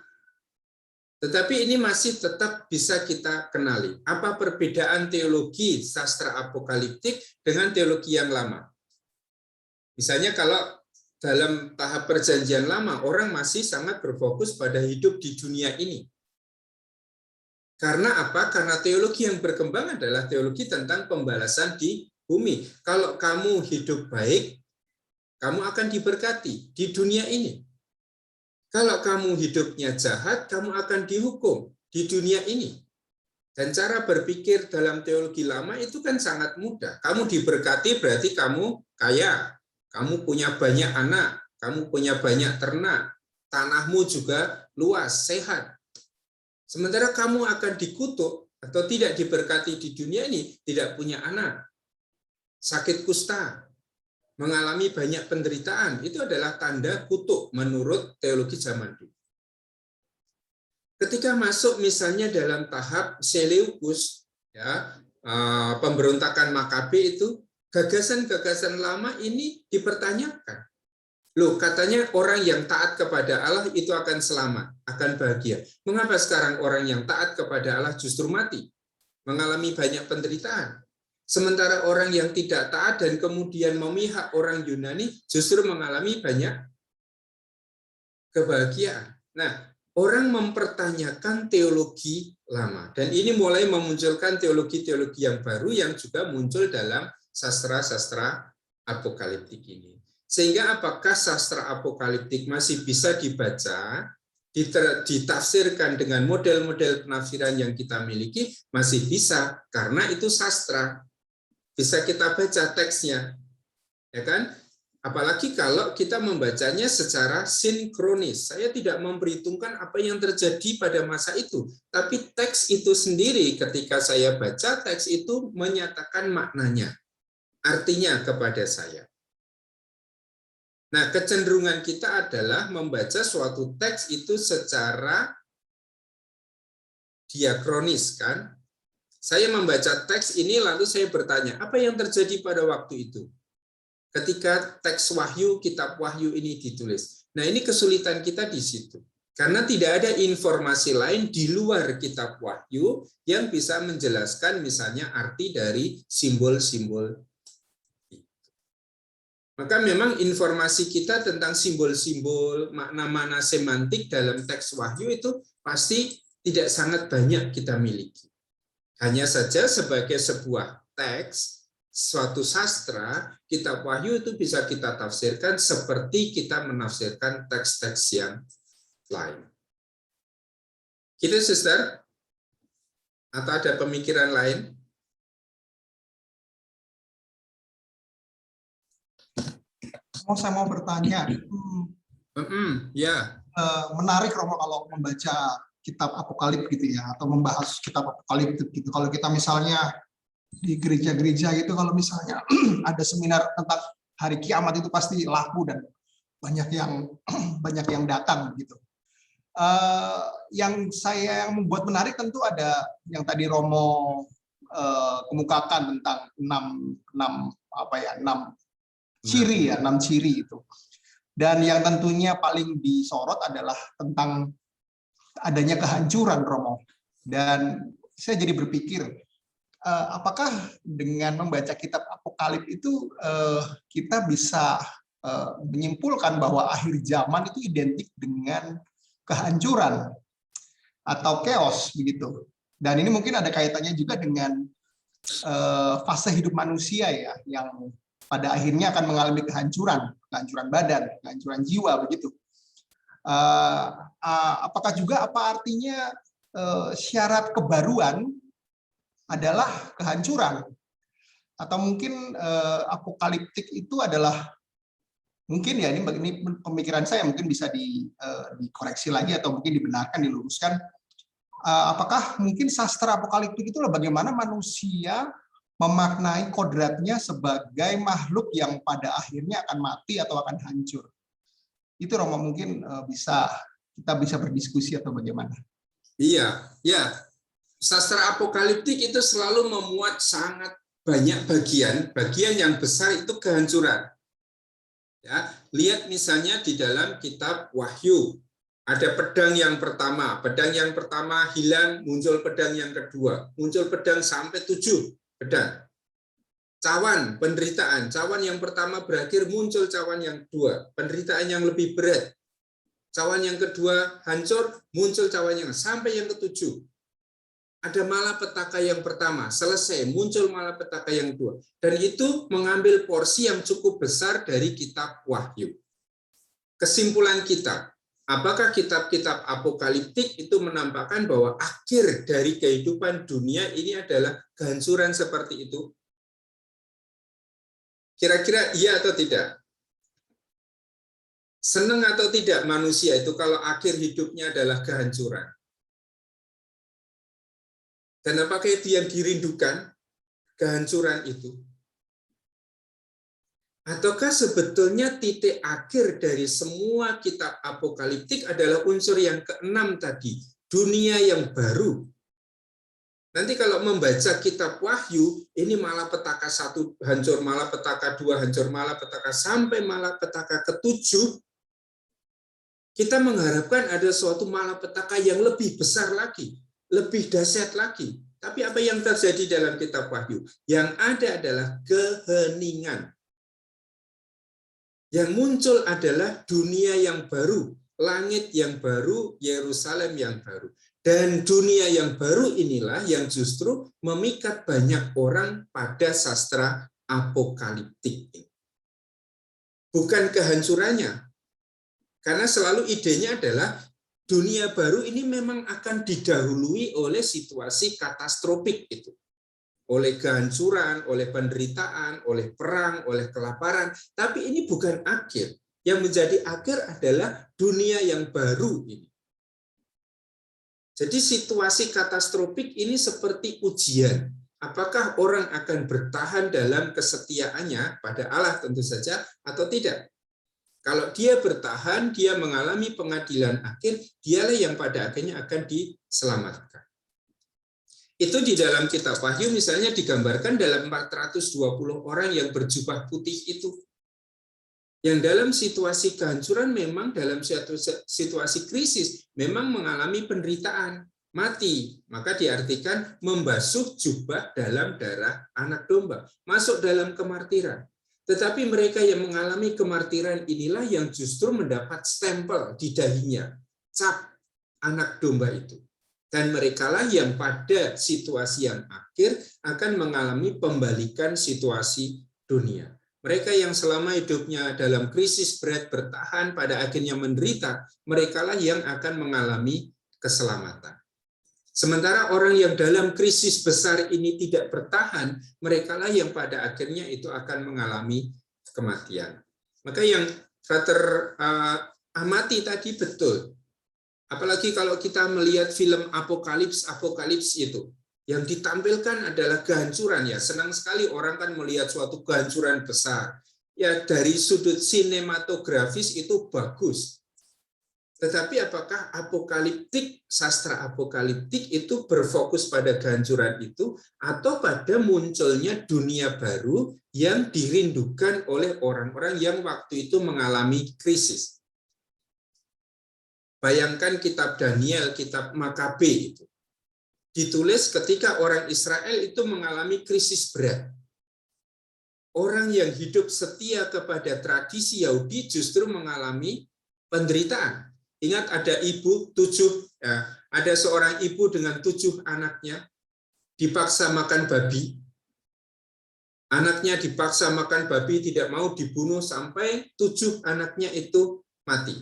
Tetapi ini masih tetap bisa kita kenali. Apa perbedaan teologi sastra apokaliptik dengan teologi yang lama? Misalnya kalau dalam tahap perjanjian lama, orang masih sangat berfokus pada hidup di dunia ini. Karena apa? Karena teologi yang berkembang adalah teologi tentang pembalasan di bumi. Kalau kamu hidup baik, kamu akan diberkati di dunia ini. Kalau kamu hidupnya jahat, kamu akan dihukum di dunia ini. Dan cara berpikir dalam teologi lama itu kan sangat mudah. Kamu diberkati berarti kamu kaya, kamu punya banyak anak, kamu punya banyak ternak, tanahmu juga luas, sehat. Sementara kamu akan dikutuk atau tidak diberkati di dunia ini, tidak punya anak, sakit kusta, mengalami banyak penderitaan, itu adalah tanda kutuk menurut teologi zaman dulu. Ketika masuk misalnya dalam tahap Seleukus, ya, pemberontakan Makabe itu, gagasan-gagasan lama ini dipertanyakan. Loh, katanya orang yang taat kepada Allah itu akan selamat, akan bahagia. Mengapa sekarang orang yang taat kepada Allah justru mati, mengalami banyak penderitaan? Sementara orang yang tidak taat dan kemudian memihak orang Yunani justru mengalami banyak kebahagiaan. Nah, orang mempertanyakan teologi lama. Dan ini mulai memunculkan teologi-teologi yang baru yang juga muncul dalam sastra-sastra apokaliptik ini. Sehingga apakah sastra apokaliptik masih bisa dibaca, ditafsirkan dengan model-model penafsiran yang kita miliki? Masih bisa, karena itu sastra. Bisa kita baca teksnya, ya kan? Apalagi kalau kita membacanya secara sinkronis. Saya tidak memperhitungkan apa yang terjadi pada masa itu. Tapi teks itu sendiri ketika saya baca, teks itu menyatakan maknanya. Artinya kepada saya. Nah, kecenderungan kita adalah membaca suatu teks itu secara diakronis, kan? Saya membaca teks ini lalu saya bertanya, apa yang terjadi pada waktu itu? Ketika teks Wahyu, kitab Wahyu ini ditulis. Nah, ini kesulitan kita di situ. Karena tidak ada informasi lain di luar kitab Wahyu yang bisa menjelaskan misalnya arti dari simbol-simbol. Maka memang informasi kita tentang simbol-simbol, makna-makna semantik dalam teks Wahyu itu pasti tidak sangat banyak kita miliki. Hanya saja sebagai sebuah teks, suatu sastra, kitab Wahyu itu bisa kita tafsirkan seperti kita menafsirkan teks-teks yang lain. Gitu, Sister? Atau ada pemikiran lain? Saya mau bertanya. Ya. Menarik Romo kalau membaca kitab Apokalips gitu ya, atau membahas kitab Apokalips gitu. Kalau kita misalnya di gereja-gereja gitu, kalau misalnya ada seminar tentang hari kiamat itu pasti laku dan banyak yang datang gitu. Yang membuat menarik tentu ada yang tadi Romo kemukakan tentang 6 ciri itu. Dan yang tentunya paling disorot adalah tentang adanya kehancuran, Romo. Dan saya jadi berpikir, apakah dengan membaca kitab Apokalips itu kita bisa menyimpulkan bahwa akhir zaman itu identik dengan kehancuran atau chaos begitu. Dan ini mungkin ada kaitannya juga dengan fase hidup manusia ya, yang pada akhirnya akan mengalami kehancuran badan, kehancuran jiwa begitu. Apakah juga apa artinya syarat kebaruan adalah kehancuran, atau mungkin apokaliptik itu adalah mungkin ya, ini pemikiran saya, mungkin bisa dikoreksi lagi atau mungkin dibenarkan, diluruskan. Apakah mungkin sastra apokaliptik itu bagaimana manusia memaknai kodratnya sebagai makhluk yang pada akhirnya akan mati atau akan hancur? Itu Romo mungkin kita bisa berdiskusi atau bagaimana? Iya, ya. Sastra apokaliptik itu selalu memuat sangat banyak bagian yang besar itu kehancuran. Ya, lihat misalnya di dalam kitab Wahyu, ada pedang yang pertama hilang, muncul pedang yang kedua, muncul pedang sampai 7 pedang. Cawan, penderitaan, cawan yang pertama berakhir, muncul cawan yang kedua, penderitaan yang lebih berat. Cawan yang kedua hancur, muncul cawan yang sampai yang ke-7. Ada malapetaka yang pertama, selesai, muncul malapetaka yang kedua. Dan itu mengambil porsi yang cukup besar dari kitab Wahyu. Kesimpulan kita, apakah kitab-kitab apokaliptik itu menampakkan bahwa akhir dari kehidupan dunia ini adalah kehancuran seperti itu? Kira-kira iya atau tidak? Senang atau tidak manusia itu kalau akhir hidupnya adalah kehancuran? Dan apakah itu yang dirindukan, kehancuran itu? Ataukah sebetulnya titik akhir dari semua kitab apokaliptik adalah unsur yang ke-6 tadi, dunia yang baru? Nanti kalau membaca kitab Wahyu, ini malapetaka 1 hancur, malapetaka 2 hancur, malapetaka sampai malapetaka ke-7, kita mengharapkan ada suatu malapetaka yang lebih besar lagi, lebih dahsyat lagi. Tapi apa yang terjadi dalam kitab Wahyu? Yang ada adalah keheningan. Yang muncul adalah dunia yang baru, langit yang baru, Yerusalem yang baru. Dan dunia yang baru inilah yang justru memikat banyak orang pada sastra apokaliptik. Bukan kehancurannya. Karena selalu idenya adalah dunia baru ini memang akan didahului oleh situasi katastrofik itu. oleh kehancuran, oleh penderitaan, oleh perang, oleh kelaparan. Tapi ini bukan akhir. Yang menjadi akhir adalah dunia yang baru ini. Jadi situasi katastrofik ini seperti ujian. Apakah orang akan bertahan dalam kesetiaannya pada Allah tentu saja atau tidak? Kalau dia bertahan, dia mengalami pengadilan akhir, dialah yang pada akhirnya akan diselamatkan. Itu di dalam kitab Wahyu misalnya digambarkan dalam 420 orang yang berjubah putih itu. Yang dalam situasi kehancuran memang dalam situasi krisis memang mengalami penderitaan, mati. Maka diartikan membasuh jubah dalam darah anak domba, masuk dalam kemartiran. Tetapi mereka yang mengalami kemartiran inilah yang justru mendapat stempel di dahinya, cap anak domba itu. Dan merekalah yang pada situasi yang akhir akan mengalami pembalikan situasi dunia. Mereka yang selama hidupnya dalam krisis berat bertahan pada akhirnya menderita, merekalah yang akan mengalami keselamatan. Sementara orang yang dalam krisis besar ini tidak bertahan, merekalah yang pada akhirnya itu akan mengalami kematian. Maka yang Frater amati tadi betul. Apalagi kalau kita melihat film Apokalips itu, yang ditampilkan adalah kehancuran. Ya, senang sekali orang kan melihat suatu kehancuran besar. Ya, dari sudut sinematografis itu bagus. Tetapi apakah apokaliptik, sastra apokaliptik itu berfokus pada kehancuran itu atau pada munculnya dunia baru yang dirindukan oleh orang-orang yang waktu itu mengalami krisis? Bayangkan kitab Daniel, kitab Makabe itu. Ditulis ketika orang Israel itu mengalami krisis berat. Orang yang hidup setia kepada tradisi Yahudi justru mengalami penderitaan. Ingat ada ada seorang ibu dengan 7 anaknya dipaksa makan babi. Anaknya dipaksa makan babi, tidak mau dibunuh sampai 7 anaknya itu mati.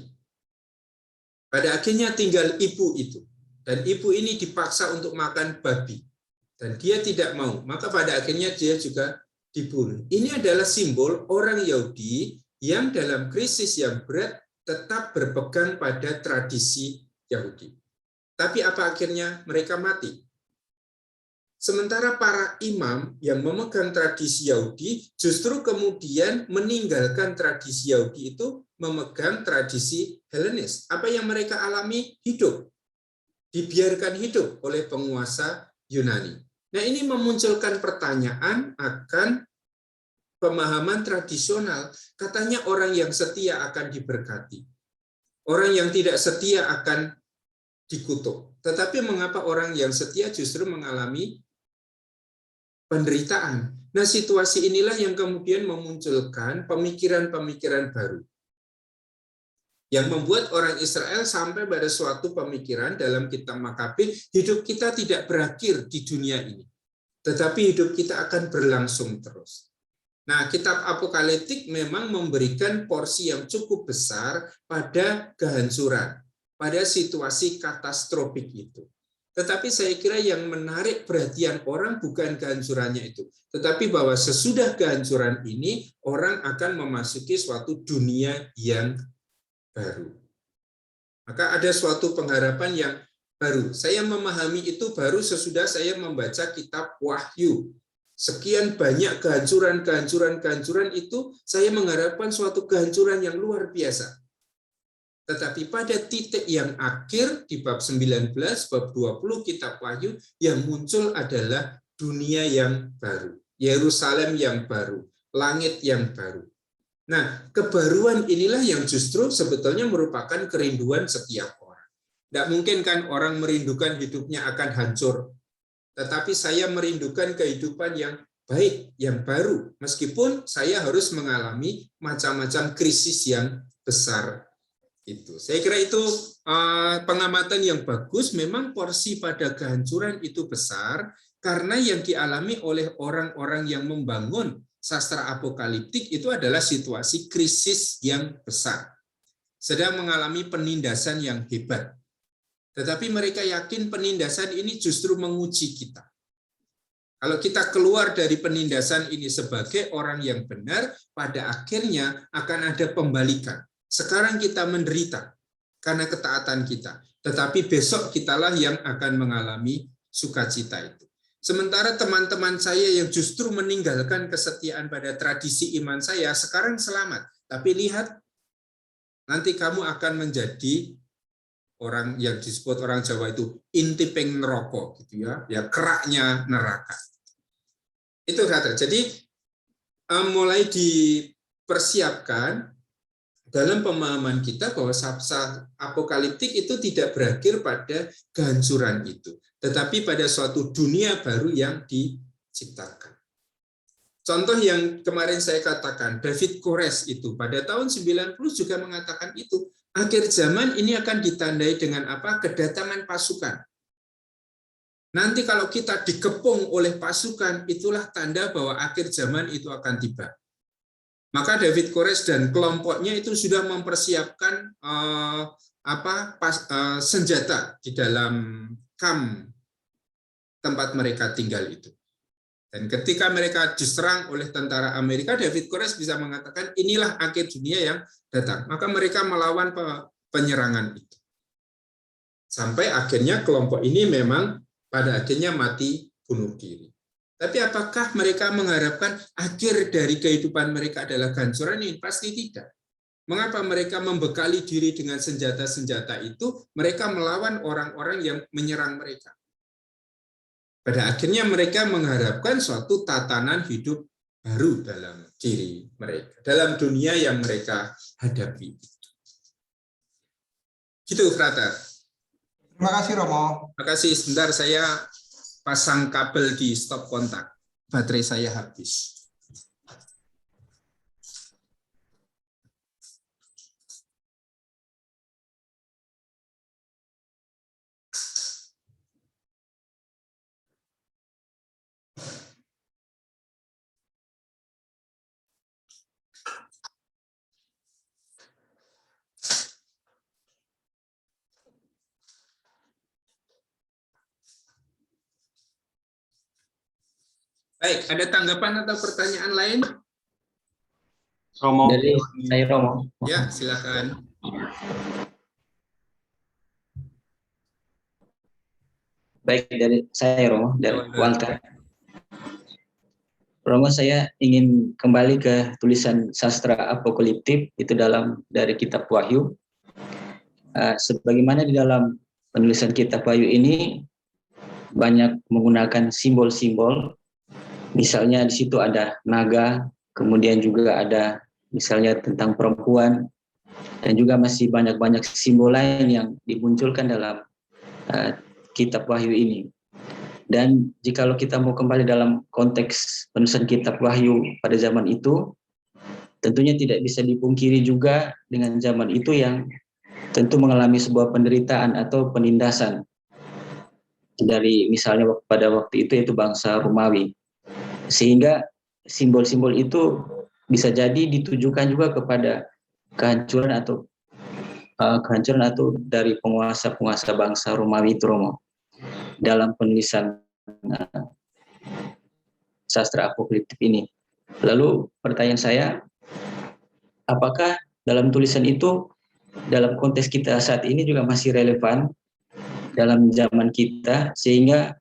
Pada akhirnya tinggal ibu itu. Dan ibu ini dipaksa untuk makan babi. Dan dia tidak mau. Maka pada akhirnya dia juga dibunuh. Ini adalah simbol orang Yahudi yang dalam krisis yang berat tetap berpegang pada tradisi Yahudi. Tapi apa akhirnya? Mereka mati. Sementara para imam yang memegang tradisi Yahudi justru kemudian meninggalkan tradisi Yahudi itu memegang tradisi Helenis. Apa yang mereka alami? Hidup. Dibiarkan hidup oleh penguasa Yunani. Nah, ini memunculkan pertanyaan akan pemahaman tradisional. Katanya orang yang setia akan diberkati. Orang yang tidak setia akan dikutuk. Tetapi mengapa orang yang setia justru mengalami penderitaan? Nah, situasi inilah yang kemudian memunculkan pemikiran-pemikiran baru. Yang membuat orang Israel sampai pada suatu pemikiran dalam kitab Makabe, hidup kita tidak berakhir di dunia ini. Tetapi hidup kita akan berlangsung terus. Nah, kitab apokaliptik memang memberikan porsi yang cukup besar pada kehancuran, pada situasi katastrofik itu. Tetapi saya kira yang menarik perhatian orang bukan kehancurannya itu, tetapi bahwa sesudah kehancuran ini, orang akan memasuki suatu dunia yang baru. Maka ada suatu pengharapan yang baru. Saya memahami itu baru sesudah saya membaca kitab Wahyu. Sekian banyak kehancuran itu, saya mengharapkan suatu kehancuran yang luar biasa. Tetapi pada titik yang akhir di bab 19, bab 20 kitab Wahyu, yang muncul adalah dunia yang baru, Yerusalem yang baru, langit yang baru. Nah, kebaruan inilah yang justru sebetulnya merupakan kerinduan setiap orang. Tidak mungkin kan orang merindukan hidupnya akan hancur. Tetapi saya merindukan kehidupan yang baik, yang baru. Meskipun saya harus mengalami macam-macam krisis yang besar itu. Saya kira itu pengamatan yang bagus. Memang porsi pada kehancuran itu besar, karena yang dialami oleh orang-orang yang membangun sastra apokaliptik itu adalah situasi krisis yang besar. Sedang mengalami penindasan yang hebat. Tetapi mereka yakin penindasan ini justru menguji kita. Kalau kita keluar dari penindasan ini sebagai orang yang benar, pada akhirnya akan ada pembalikan. Sekarang kita menderita karena ketaatan kita, tetapi besok kitalah yang akan mengalami sukacita itu. Sementara teman-teman saya yang justru meninggalkan kesetiaan pada tradisi iman saya, sekarang selamat. Tapi lihat, nanti kamu akan menjadi orang yang disebut orang Jawa itu intiping neraka, gitu ya keraknya neraka. Itu kata. Jadi mulai dipersiapkan dalam pemahaman kita bahwa sabsa apokaliptik itu tidak berakhir pada kehancuran itu, tetapi pada suatu dunia baru yang diciptakan. Contoh yang kemarin saya katakan, David Koresh itu pada tahun 90 juga mengatakan itu. Akhir zaman ini akan ditandai dengan apa? Kedatangan pasukan. Nanti kalau kita dikepung oleh pasukan, itulah tanda bahwa akhir zaman itu akan tiba. Maka David Koresh dan kelompoknya itu sudah mempersiapkan senjata di dalam kamp tempat mereka tinggal itu. Dan ketika mereka diserang oleh tentara Amerika, David Koresh bisa mengatakan inilah akhir dunia yang datang. Maka mereka melawan penyerangan itu. Sampai akhirnya kelompok ini memang pada akhirnya mati bunuh diri. Tapi apakah mereka mengharapkan akhir dari kehidupan mereka adalah kehancuran ini? Pasti tidak. Mengapa mereka membekali diri dengan senjata-senjata itu? Mereka melawan orang-orang yang menyerang mereka. Pada akhirnya mereka mengharapkan suatu tatanan hidup baru dalam diri mereka, dalam dunia yang mereka hadapi. Gitu, Frater. Terima kasih, Romo. Terima kasih. Sebentar saya pasang kabel di stop kontak. Baterai saya habis. Baik, ada tanggapan atau pertanyaan lain? Romo. Dari saya Romo. Ya, silakan. Baik, dari saya Romo, dari Walter. Romo, saya ingin kembali ke tulisan sastra apokaliptik itu dari kitab Wahyu. Sebagaimana di dalam penulisan kitab Wahyu ini banyak menggunakan simbol-simbol. Misalnya di situ ada naga, kemudian juga ada misalnya tentang perempuan, dan juga masih banyak-banyak simbol lain yang dimunculkan dalam kitab Wahyu ini. Dan jikalau kita mau kembali dalam konteks penulisan kitab Wahyu pada zaman itu, tentunya tidak bisa dipungkiri juga dengan zaman itu yang tentu mengalami sebuah penderitaan atau penindasan dari misalnya pada waktu itu yaitu bangsa Romawi. Sehingga simbol-simbol itu bisa jadi ditujukan juga kepada kehancuran atau dari penguasa-penguasa bangsa Romawi itu, Romo, dalam penulisan sastra apokaliptik ini. Lalu pertanyaan saya, apakah dalam tulisan itu dalam konteks kita saat ini juga masih relevan dalam zaman kita, sehingga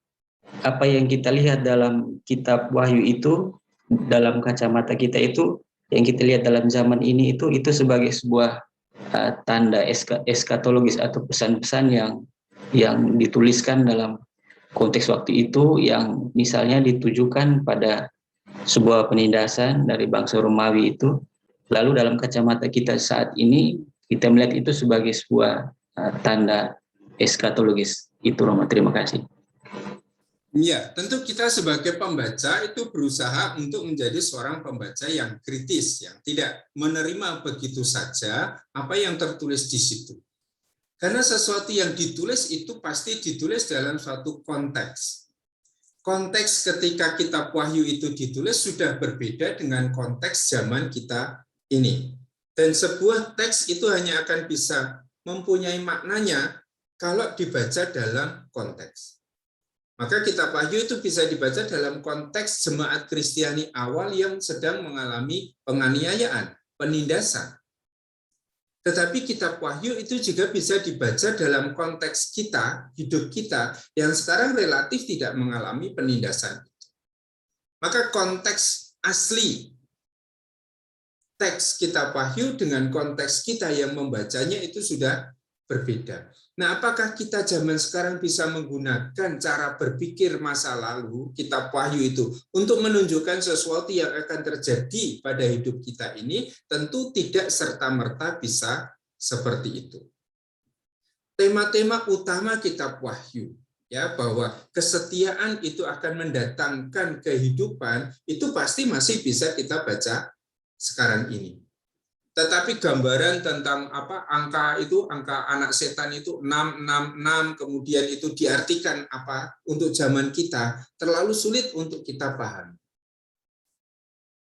apa yang kita lihat dalam kitab Wahyu itu, dalam kacamata kita itu, yang kita lihat dalam zaman ini itu sebagai sebuah tanda eskatologis atau pesan-pesan yang dituliskan dalam konteks waktu itu, yang misalnya ditujukan pada sebuah penindasan dari bangsa Romawi itu. Lalu dalam kacamata kita saat ini, kita melihat itu sebagai sebuah tanda eskatologis. Itu, Romo. Terima kasih. Ya, tentu kita sebagai pembaca itu berusaha untuk menjadi seorang pembaca yang kritis, yang tidak menerima begitu saja apa yang tertulis di situ. Karena sesuatu yang ditulis itu pasti ditulis dalam suatu konteks. Konteks ketika kitab Wahyu itu ditulis sudah berbeda dengan konteks zaman kita ini. Dan sebuah teks itu hanya akan bisa mempunyai maknanya kalau dibaca dalam konteks. Maka kitab Wahyu itu bisa dibaca dalam konteks jemaat Kristiani awal yang sedang mengalami penganiayaan, penindasan. Tetapi kitab Wahyu itu juga bisa dibaca dalam konteks kita, hidup kita, yang sekarang relatif tidak mengalami penindasan. Maka konteks asli teks kitab Wahyu dengan konteks kita yang membacanya itu sudah berbeda. Nah, apakah kita zaman sekarang bisa menggunakan cara berpikir masa lalu, kitab Wahyu itu, untuk menunjukkan sesuatu yang akan terjadi pada hidup kita ini? Tentu tidak serta-merta bisa seperti itu. Tema-tema utama kitab Wahyu, ya, bahwa kesetiaan itu akan mendatangkan kehidupan, itu pasti masih bisa kita baca sekarang ini. Tetapi gambaran tentang angka anak setan itu 666, kemudian itu diartikan apa untuk zaman kita, terlalu sulit untuk kita paham.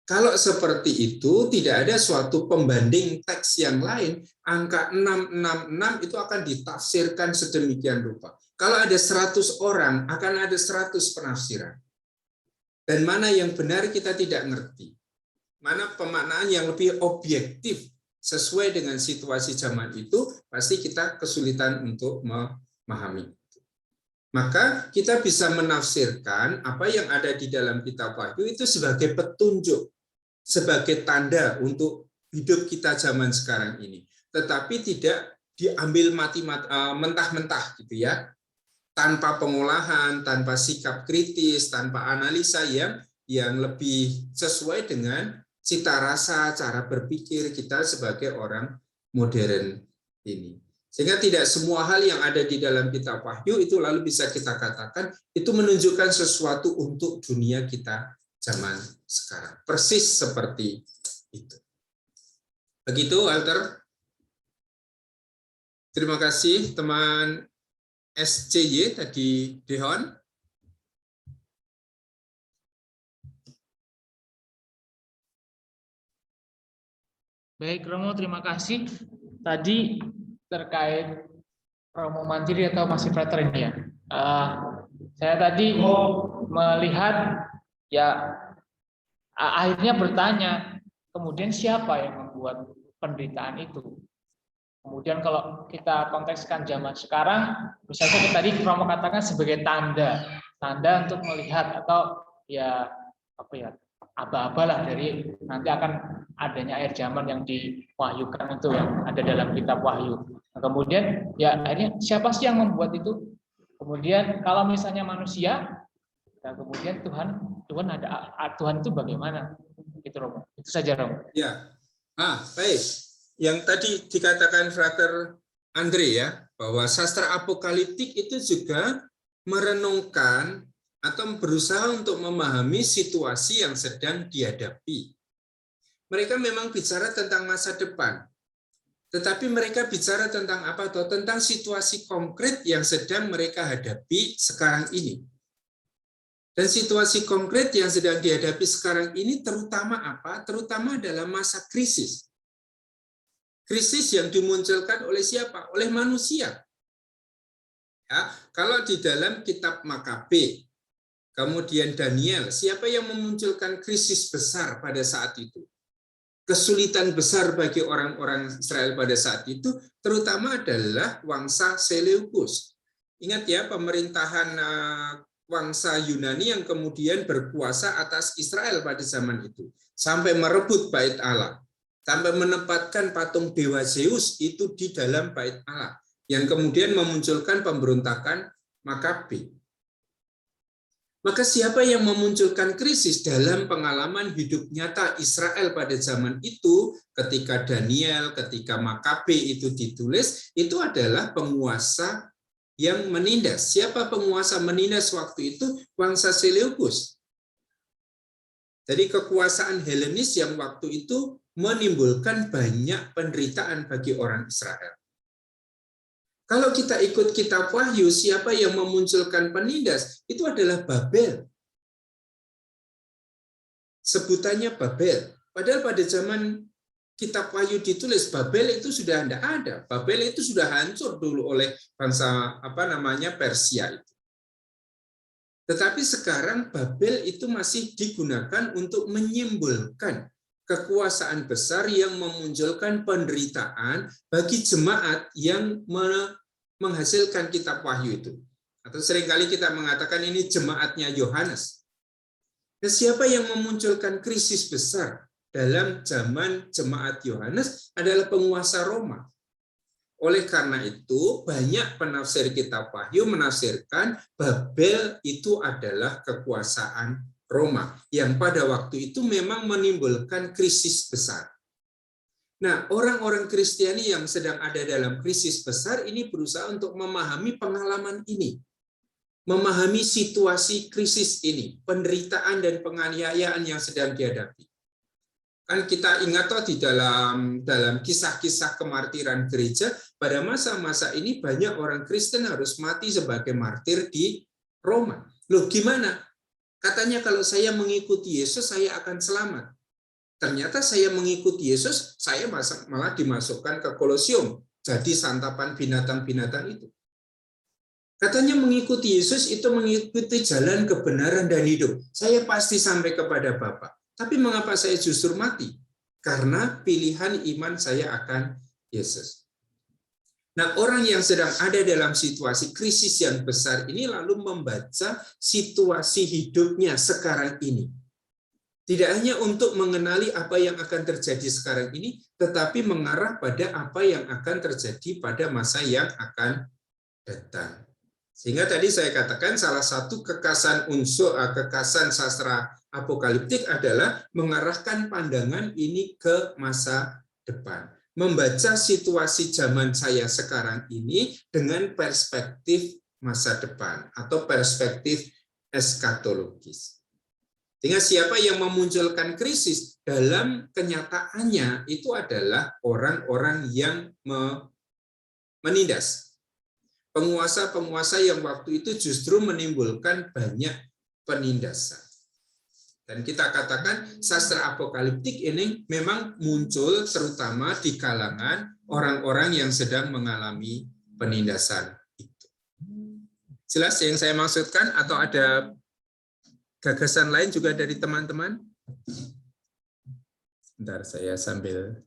Kalau seperti itu, tidak ada suatu pembanding teks yang lain, angka 666 itu akan ditafsirkan sedemikian rupa. Kalau ada 100 orang, akan ada 100 penafsiran. Dan mana yang benar kita tidak ngerti. Mana pemaknaan yang lebih objektif sesuai dengan situasi zaman itu, pasti kita kesulitan untuk memahami. Maka kita bisa menafsirkan apa yang ada di dalam kitab Wahyu itu sebagai petunjuk, sebagai tanda untuk hidup kita zaman sekarang ini. Tetapi tidak diambil mentah-mentah gitu ya, tanpa pengolahan, tanpa sikap kritis, tanpa analisa yang lebih sesuai dengan cita rasa, cara berpikir kita sebagai orang modern ini. Sehingga tidak semua hal yang ada di dalam kitab Wahyu itu lalu bisa kita katakan itu menunjukkan sesuatu untuk dunia kita zaman sekarang. Persis seperti itu. Begitu, Walter. Terima kasih, teman SCY tadi, Dehon. Baik, Romo, terima kasih. Tadi terkait Romo Mandiri atau masih frater ini ya. Saya tadi melihat ya akhirnya bertanya, kemudian siapa yang membuat penderitaan itu? Kemudian kalau kita kontekskan zaman sekarang, misalnya tadi Romo katakan sebagai tanda untuk melihat atau ya apa ya, aba-abalah dari nanti akan adanya akhir zaman yang diwahyukan itu yang ada dalam kitab Wahyu. Nah, kemudian ya akhirnya siapa sih yang membuat itu? Kemudian kalau misalnya manusia, dan kemudian Tuhan itu bagaimana? Itu Romo. Itu saja Romo. Ya. Baik. Yang tadi dikatakan Frater Andre ya, bahwa sastra apokaliptik itu juga merenungkan atau berusaha untuk memahami situasi yang sedang dihadapi. Mereka memang bicara tentang masa depan, tetapi mereka bicara tentang apa? Tentang situasi konkret yang sedang mereka hadapi sekarang ini. Dan situasi konkret yang sedang dihadapi sekarang ini terutama apa? Terutama dalam masa krisis. Krisis yang dimunculkan oleh siapa? Oleh manusia. Ya, kalau di dalam kitab Makabe, kemudian Daniel, siapa yang memunculkan krisis besar pada saat itu? Kesulitan besar bagi orang-orang Israel pada saat itu, terutama adalah Wangsa Seleukus. Ingat ya, pemerintahan Wangsa Yunani yang kemudian berkuasa atas Israel pada zaman itu. Sampai merebut bait Allah. Sampai menempatkan patung dewa Zeus itu di dalam bait Allah. Yang kemudian memunculkan pemberontakan Makabe. Maka siapa yang memunculkan krisis dalam pengalaman hidup nyata Israel pada zaman itu, ketika Daniel, ketika Makabe itu ditulis, itu adalah penguasa yang menindas. Siapa penguasa menindas waktu itu? Wangsa Seleukus. Jadi kekuasaan Helenis yang waktu itu menimbulkan banyak penderitaan bagi orang Israel. Kalau kita ikut kitab Wahyu, siapa yang memunculkan penindas? Itu adalah Babel. Sebutannya Babel. Padahal pada zaman kitab Wahyu ditulis, Babel itu sudah tidak ada. Babel itu sudah hancur dulu oleh bangsa Persia itu. Tetapi sekarang Babel itu masih digunakan untuk menyimbolkan kekuasaan besar yang memunculkan penderitaan bagi jemaat yang menghasilkan kitab Wahyu itu. Atau seringkali kita mengatakan ini jemaatnya Yohanes. Nah, siapa yang memunculkan krisis besar dalam zaman jemaat Yohanes adalah penguasa Roma. Oleh karena itu, banyak penafsir kitab Wahyu menafsirkan Babel itu adalah kekuasaan Roma, yang pada waktu itu memang menimbulkan krisis besar. Nah, orang-orang Kristiani yang sedang ada dalam krisis besar ini berusaha untuk memahami pengalaman ini, memahami situasi krisis ini, penderitaan dan penganiayaan yang sedang dihadapi. Kan kita ingat toh di dalam kisah-kisah kemartiran gereja, pada masa-masa ini banyak orang Kristen harus mati sebagai martir di Roma. Loh, gimana? Katanya kalau saya mengikuti Yesus, saya akan selamat. Ternyata saya mengikuti Yesus, saya malah dimasukkan ke Kolosium, jadi santapan binatang-binatang itu. Katanya mengikuti Yesus itu mengikuti jalan kebenaran dan hidup. Saya pasti sampai kepada Bapa. Tapi mengapa saya justru mati? Karena pilihan iman saya akan Yesus. Nah, orang yang sedang ada dalam situasi krisis yang besar ini lalu membaca situasi hidupnya sekarang ini. Tidak hanya untuk mengenali apa yang akan terjadi sekarang ini, tetapi mengarah pada apa yang akan terjadi pada masa yang akan datang. Sehingga tadi saya katakan salah satu kekasan sastra apokaliptik adalah mengarahkan pandangan ini ke masa depan. Membaca situasi zaman saya sekarang ini dengan perspektif masa depan atau perspektif eskatologis. Sehingga siapa yang memunculkan krisis dalam kenyataannya itu adalah orang-orang yang menindas. Penguasa-penguasa yang waktu itu justru menimbulkan banyak penindasan. Dan kita katakan sastra apokaliptik ini memang muncul terutama di kalangan orang-orang yang sedang mengalami penindasan itu. Jelas yang saya maksudkan atau ada gagasan lain juga dari teman-teman? Bentar, saya sambil.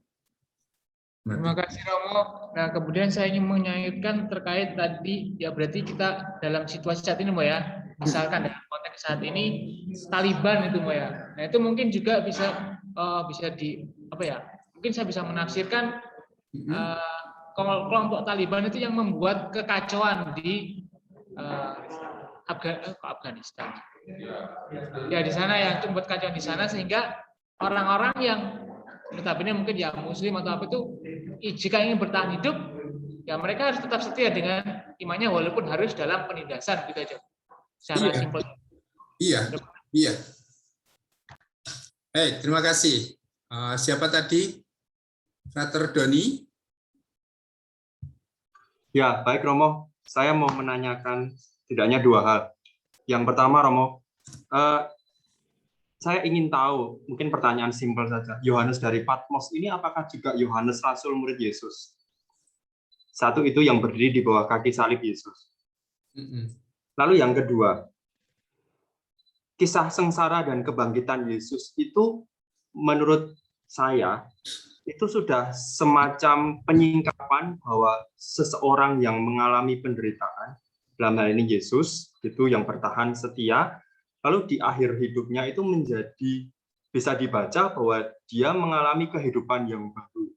Terima kasih Romo. Nah, kemudian saya ingin menyampaikan terkait tadi, ya berarti kita dalam situasi saat ini, Mbak ya. Misalkan dalam konteks saat ini Taliban itu, Mbak ya. Nah, itu mungkin juga bisa di apa ya? Mungkin saya bisa menafsirkan kelompok Taliban itu yang membuat kekacauan di Afghanistan. Ya di sana yang membuat kacauan di sana sehingga orang-orang yang notabene mungkin ya Muslim atau apa itu jika ingin bertahan hidup ya mereka harus tetap setia dengan imannya walaupun harus dalam penindasan gitu aja. Secara simpel. Iya. Terima kasih. Siapa tadi? Frater Doni? Ya, baik Romo. Saya mau menanyakan setidaknya dua hal. Yang pertama, Romo, saya ingin tahu, mungkin pertanyaan simpel saja. Yohanes dari Patmos ini apakah juga Yohanes Rasul murid Yesus? Satu itu yang berdiri di bawah kaki salib Yesus. Lalu yang kedua, kisah sengsara dan kebangkitan Yesus itu menurut saya itu sudah semacam penyingkapan bahwa seseorang yang mengalami penderitaan, dalam hal ini Yesus, itu yang bertahan setia, lalu di akhir hidupnya itu menjadi bisa dibaca bahwa dia mengalami kehidupan yang baru,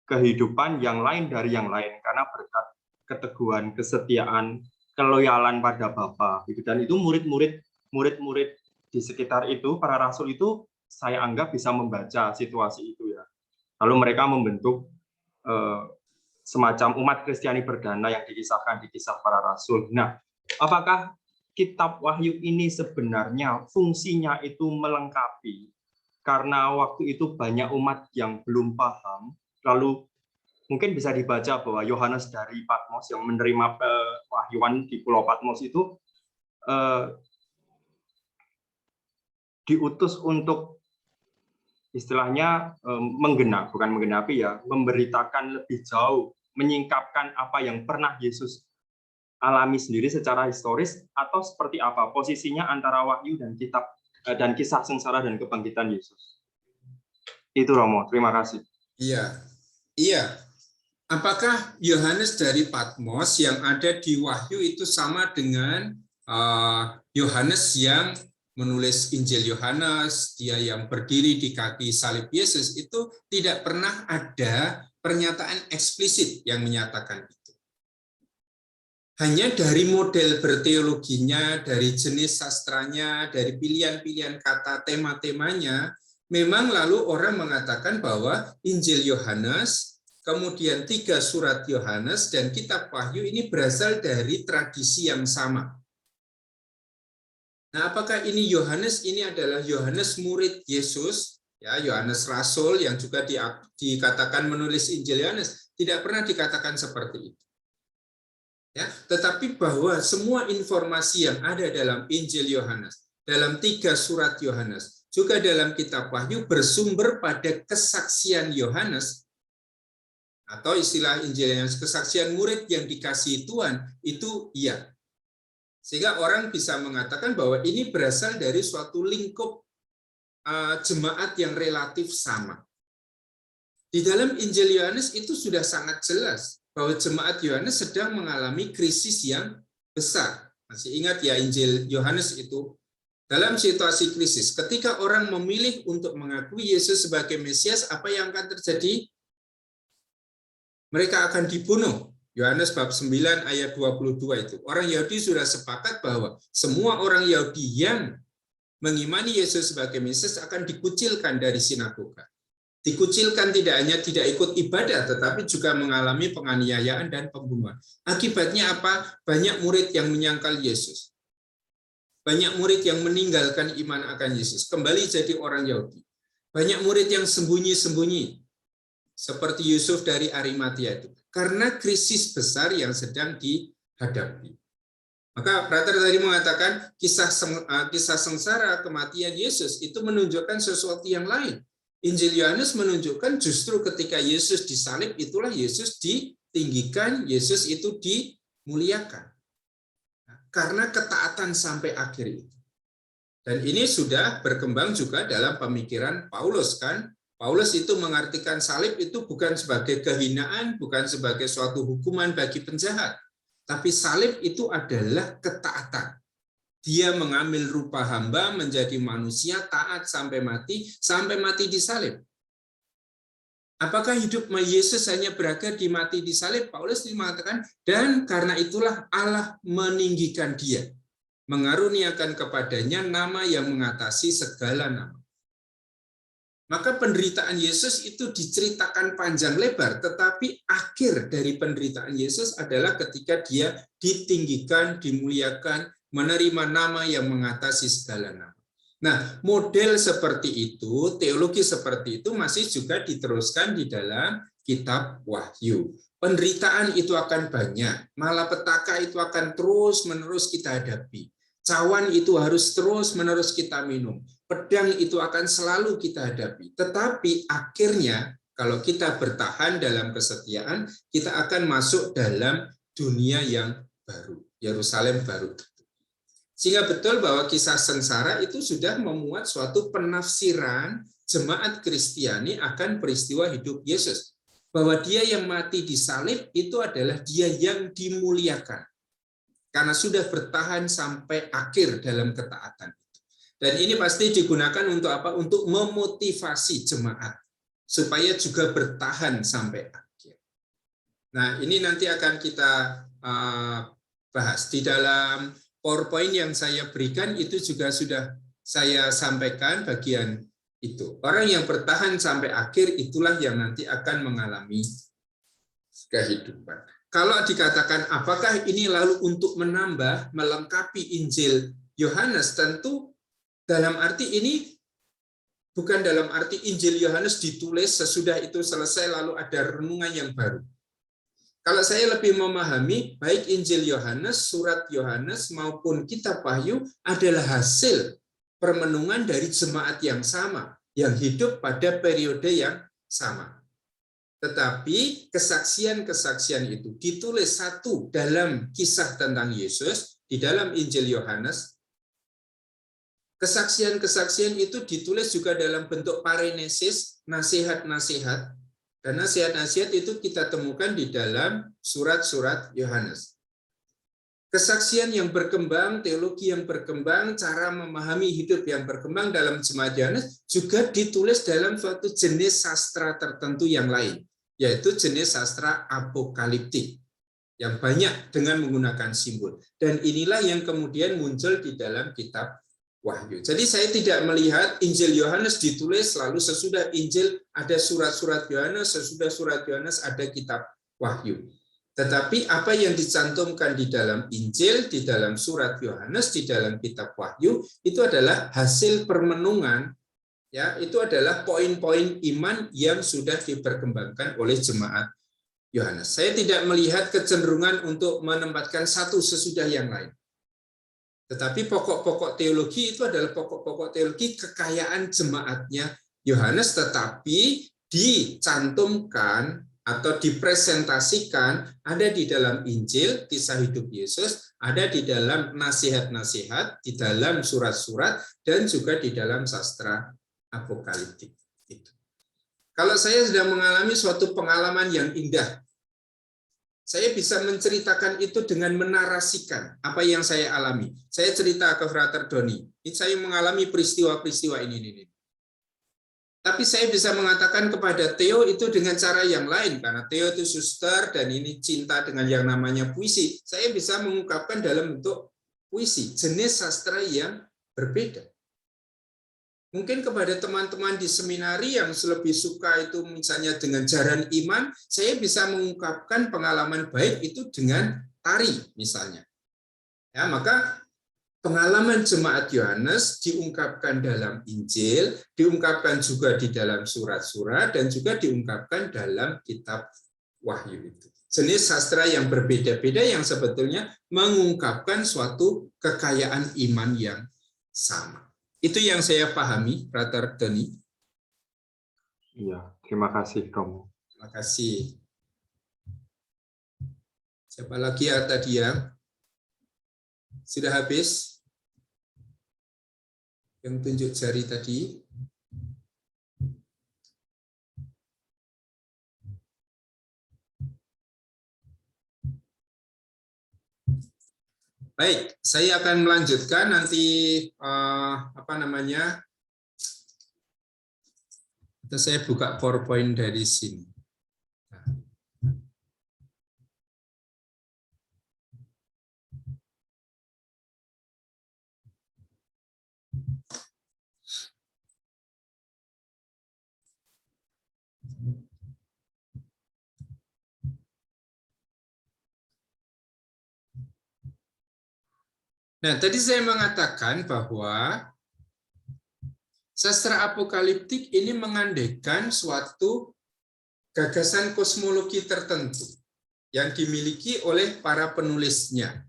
kehidupan yang lain dari yang lain karena berkat keteguhan, kesetiaan, keloyalan pada Bapa. Dan itu murid-murid di sekitar itu, para rasul itu saya anggap bisa membaca situasi itu ya. Lalu mereka membentuk semacam umat Kristiani perdana yang dikisahkan di Kisah Para Rasul. Nah, apakah Kitab Wahyu ini sebenarnya fungsinya itu melengkapi karena waktu itu banyak umat yang belum paham, lalu mungkin bisa dibaca bahwa Yohanes dari Patmos yang menerima wahyuan di Pulau Patmos itu diutus untuk istilahnya memberitakan lebih jauh, menyingkapkan apa yang pernah Yesus alami sendiri secara historis, atau seperti apa posisinya antara Wahyu dan kitab dan kisah sengsara dan kebangkitan Yesus? Itu Romo, terima kasih. Iya. Apakah Yohanes dari Patmos yang ada di Wahyu itu sama dengan Yohanes yang menulis Injil Yohanes, dia yang berdiri di kaki salib Yesus? Itu tidak pernah ada pernyataan eksplisit yang menyatakan itu. Hanya dari model berteologinya, dari jenis sastranya, dari pilihan-pilihan kata, tema-temanya, memang lalu orang mengatakan bahwa Injil Yohanes, kemudian 3 surat Yohanes, dan kitab Wahyu ini berasal dari tradisi yang sama. Nah, apakah ini Yohanes ini adalah Yohanes murid Yesus, ya Yohanes Rasul yang juga dikatakan menulis Injil Yohanes? Tidak pernah dikatakan seperti itu. Ya, tetapi bahwa semua informasi yang ada dalam Injil Yohanes, dalam 3 surat Yohanes, juga dalam kitab Wahyu bersumber pada kesaksian Yohanes, atau istilah Injil Yohanes, kesaksian murid yang dikasihi Tuhan, itu iya. Sehingga orang bisa mengatakan bahwa ini berasal dari suatu lingkup jemaat yang relatif sama. Di dalam Injil Yohanes itu sudah sangat jelas bahwa jemaat Yohanes sedang mengalami krisis yang besar. Masih ingat ya Injil Yohanes itu? Dalam situasi krisis, ketika orang memilih untuk mengakui Yesus sebagai Mesias, apa yang akan terjadi? Mereka akan dibunuh. Yohanes bab 9 ayat 22 itu. Orang Yahudi sudah sepakat bahwa semua orang Yahudi yang mengimani Yesus sebagai Mesias akan dikucilkan dari sinagoga. Dikucilkan tidak hanya tidak ikut ibadah, tetapi juga mengalami penganiayaan dan pembunuhan. Akibatnya apa? Banyak murid yang menyangkal Yesus. Banyak murid yang meninggalkan iman akan Yesus, kembali jadi orang Yahudi. Banyak murid yang sembunyi-sembunyi, seperti Yusuf dari Arimatia itu, karena krisis besar yang sedang dihadapi. Maka Frater tadi mengatakan kisah sengsara kematian Yesus itu menunjukkan sesuatu yang lain. Injil Yohanes menunjukkan justru ketika Yesus disalib, itulah Yesus ditinggikan, Yesus itu dimuliakan. Karena ketaatan sampai akhir itu. Dan ini sudah berkembang juga dalam pemikiran Paulus kan. Paulus itu mengartikan salib itu bukan sebagai kehinaan, bukan sebagai suatu hukuman bagi penjahat. Tapi salib itu adalah ketaatan. Dia mengambil rupa hamba menjadi manusia taat sampai mati disalib. Apakah hidup Yesus hanya berakhir di mati disalib? Paulus mengatakan, dan karena itulah Allah meninggikan dia, mengaruniakan kepadanya nama yang mengatasi segala nama. Maka penderitaan Yesus itu diceritakan panjang lebar, tetapi akhir dari penderitaan Yesus adalah ketika dia ditinggikan, dimuliakan, menerima nama yang mengatasi segala nama. Nah, model seperti itu, teologi seperti itu masih juga diteruskan di dalam kitab Wahyu. Penderitaan itu akan banyak, malapetaka itu akan terus-menerus kita hadapi. Cawan itu harus terus-menerus kita minum. Pedang itu akan selalu kita hadapi. Tetapi akhirnya, kalau kita bertahan dalam kesetiaan, kita akan masuk dalam dunia yang baru, Yerusalem baru. Sehingga betul bahwa kisah sengsara itu sudah memuat suatu penafsiran jemaat Kristiani akan peristiwa hidup Yesus. Bahwa dia yang mati disalib itu adalah dia yang dimuliakan. Karena sudah bertahan sampai akhir dalam ketaatan. Dan ini pasti digunakan untuk apa? Untuk memotivasi jemaat. Supaya juga bertahan sampai akhir. Nah, ini nanti akan kita bahas di dalam PowerPoint yang saya berikan itu juga sudah saya sampaikan bagian itu. Orang yang bertahan sampai akhir itulah yang nanti akan mengalami kehidupan. Kalau dikatakan apakah ini lalu untuk menambah, melengkapi Injil Yohanes, tentu dalam arti ini bukan dalam arti Injil Yohanes ditulis sesudah itu selesai lalu ada renungan yang baru. Kalau saya lebih memahami, baik Injil Yohanes, surat Yohanes, maupun kitab Wahyu adalah hasil permenungan dari jemaat yang sama, yang hidup pada periode yang sama. Tetapi kesaksian-kesaksian itu ditulis satu dalam kisah tentang Yesus di dalam Injil Yohanes. Kesaksian-kesaksian itu ditulis juga dalam bentuk parenesis, nasihat-nasihat. Dan nasihat-nasihat itu kita temukan di dalam surat-surat Yohanes. Kesaksian yang berkembang, teologi yang berkembang, cara memahami hidup yang berkembang dalam jemaat Yohanes juga ditulis dalam suatu jenis sastra tertentu yang lain, yaitu jenis sastra apokaliptik yang banyak dengan menggunakan simbol. Dan inilah yang kemudian muncul di dalam kitab Wahyu. Jadi saya tidak melihat Injil Yohanes ditulis lalu sesudah Injil ada surat-surat Yohanes, sesudah surat Yohanes ada kitab Wahyu. Tetapi apa yang dicantumkan di dalam Injil, di dalam surat Yohanes, di dalam kitab Wahyu, itu adalah hasil permenungan, ya, itu adalah poin-poin iman yang sudah diperkembangkan oleh jemaat Yohanes. Saya tidak melihat kecenderungan untuk menempatkan satu sesudah yang lain. Tetapi pokok-pokok teologi itu adalah pokok-pokok teologi kekayaan jemaatnya Yohanes, tetapi dicantumkan atau dipresentasikan ada di dalam Injil, kisah hidup Yesus, ada di dalam nasihat-nasihat, di dalam surat-surat, dan juga di dalam sastra apokaliptik. Kalau saya sedang mengalami suatu pengalaman yang indah, saya bisa menceritakan itu dengan menarasikan apa yang saya alami. Saya cerita ke Frater Doni, saya mengalami peristiwa-peristiwa ini. Tapi saya bisa mengatakan kepada Theo itu dengan cara yang lain, karena Theo itu suster dan ini cinta dengan yang namanya puisi. Saya bisa mengungkapkan dalam bentuk puisi, jenis sastra yang berbeda. Mungkin kepada teman-teman di seminari yang lebih suka itu misalnya dengan jaran iman, saya bisa mengungkapkan pengalaman baik itu dengan tari misalnya. Ya, maka pengalaman jemaat Yohanes diungkapkan dalam Injil, diungkapkan juga di dalam surat-surat, dan juga diungkapkan dalam kitab Wahyu itu. Jenis sastra yang berbeda-beda yang sebetulnya mengungkapkan suatu kekayaan iman yang sama. Itu yang saya pahami, Frater Doni. Iya, terima kasih, Romo. Terima kasih. Siapa lagi ya tadi ya? Sudah habis? Yang tunjuk jari tadi. Baik, saya akan melanjutkan nanti saya buka PowerPoint dari sini. Nah, tadi saya mengatakan bahwa sastra apokaliptik ini mengandaikan suatu gagasan kosmologi tertentu yang dimiliki oleh para penulisnya.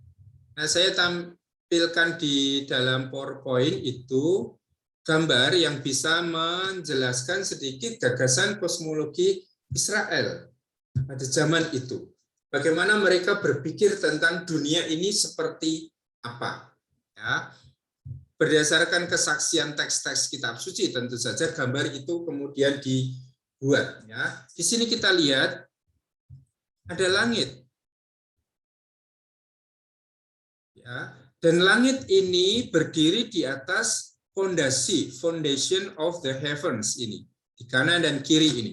Nah, saya tampilkan di dalam PowerPoint itu gambar yang bisa menjelaskan sedikit gagasan kosmologi Israel pada zaman itu. Bagaimana mereka berpikir tentang dunia ini seperti apa? Ya, berdasarkan kesaksian teks-teks kitab suci tentu saja gambar itu kemudian dibuat. Ya, di sini kita lihat ada langit. Ya, dan langit ini berdiri di atas fondasi, foundation of the heavens ini, di kanan dan kiri ini.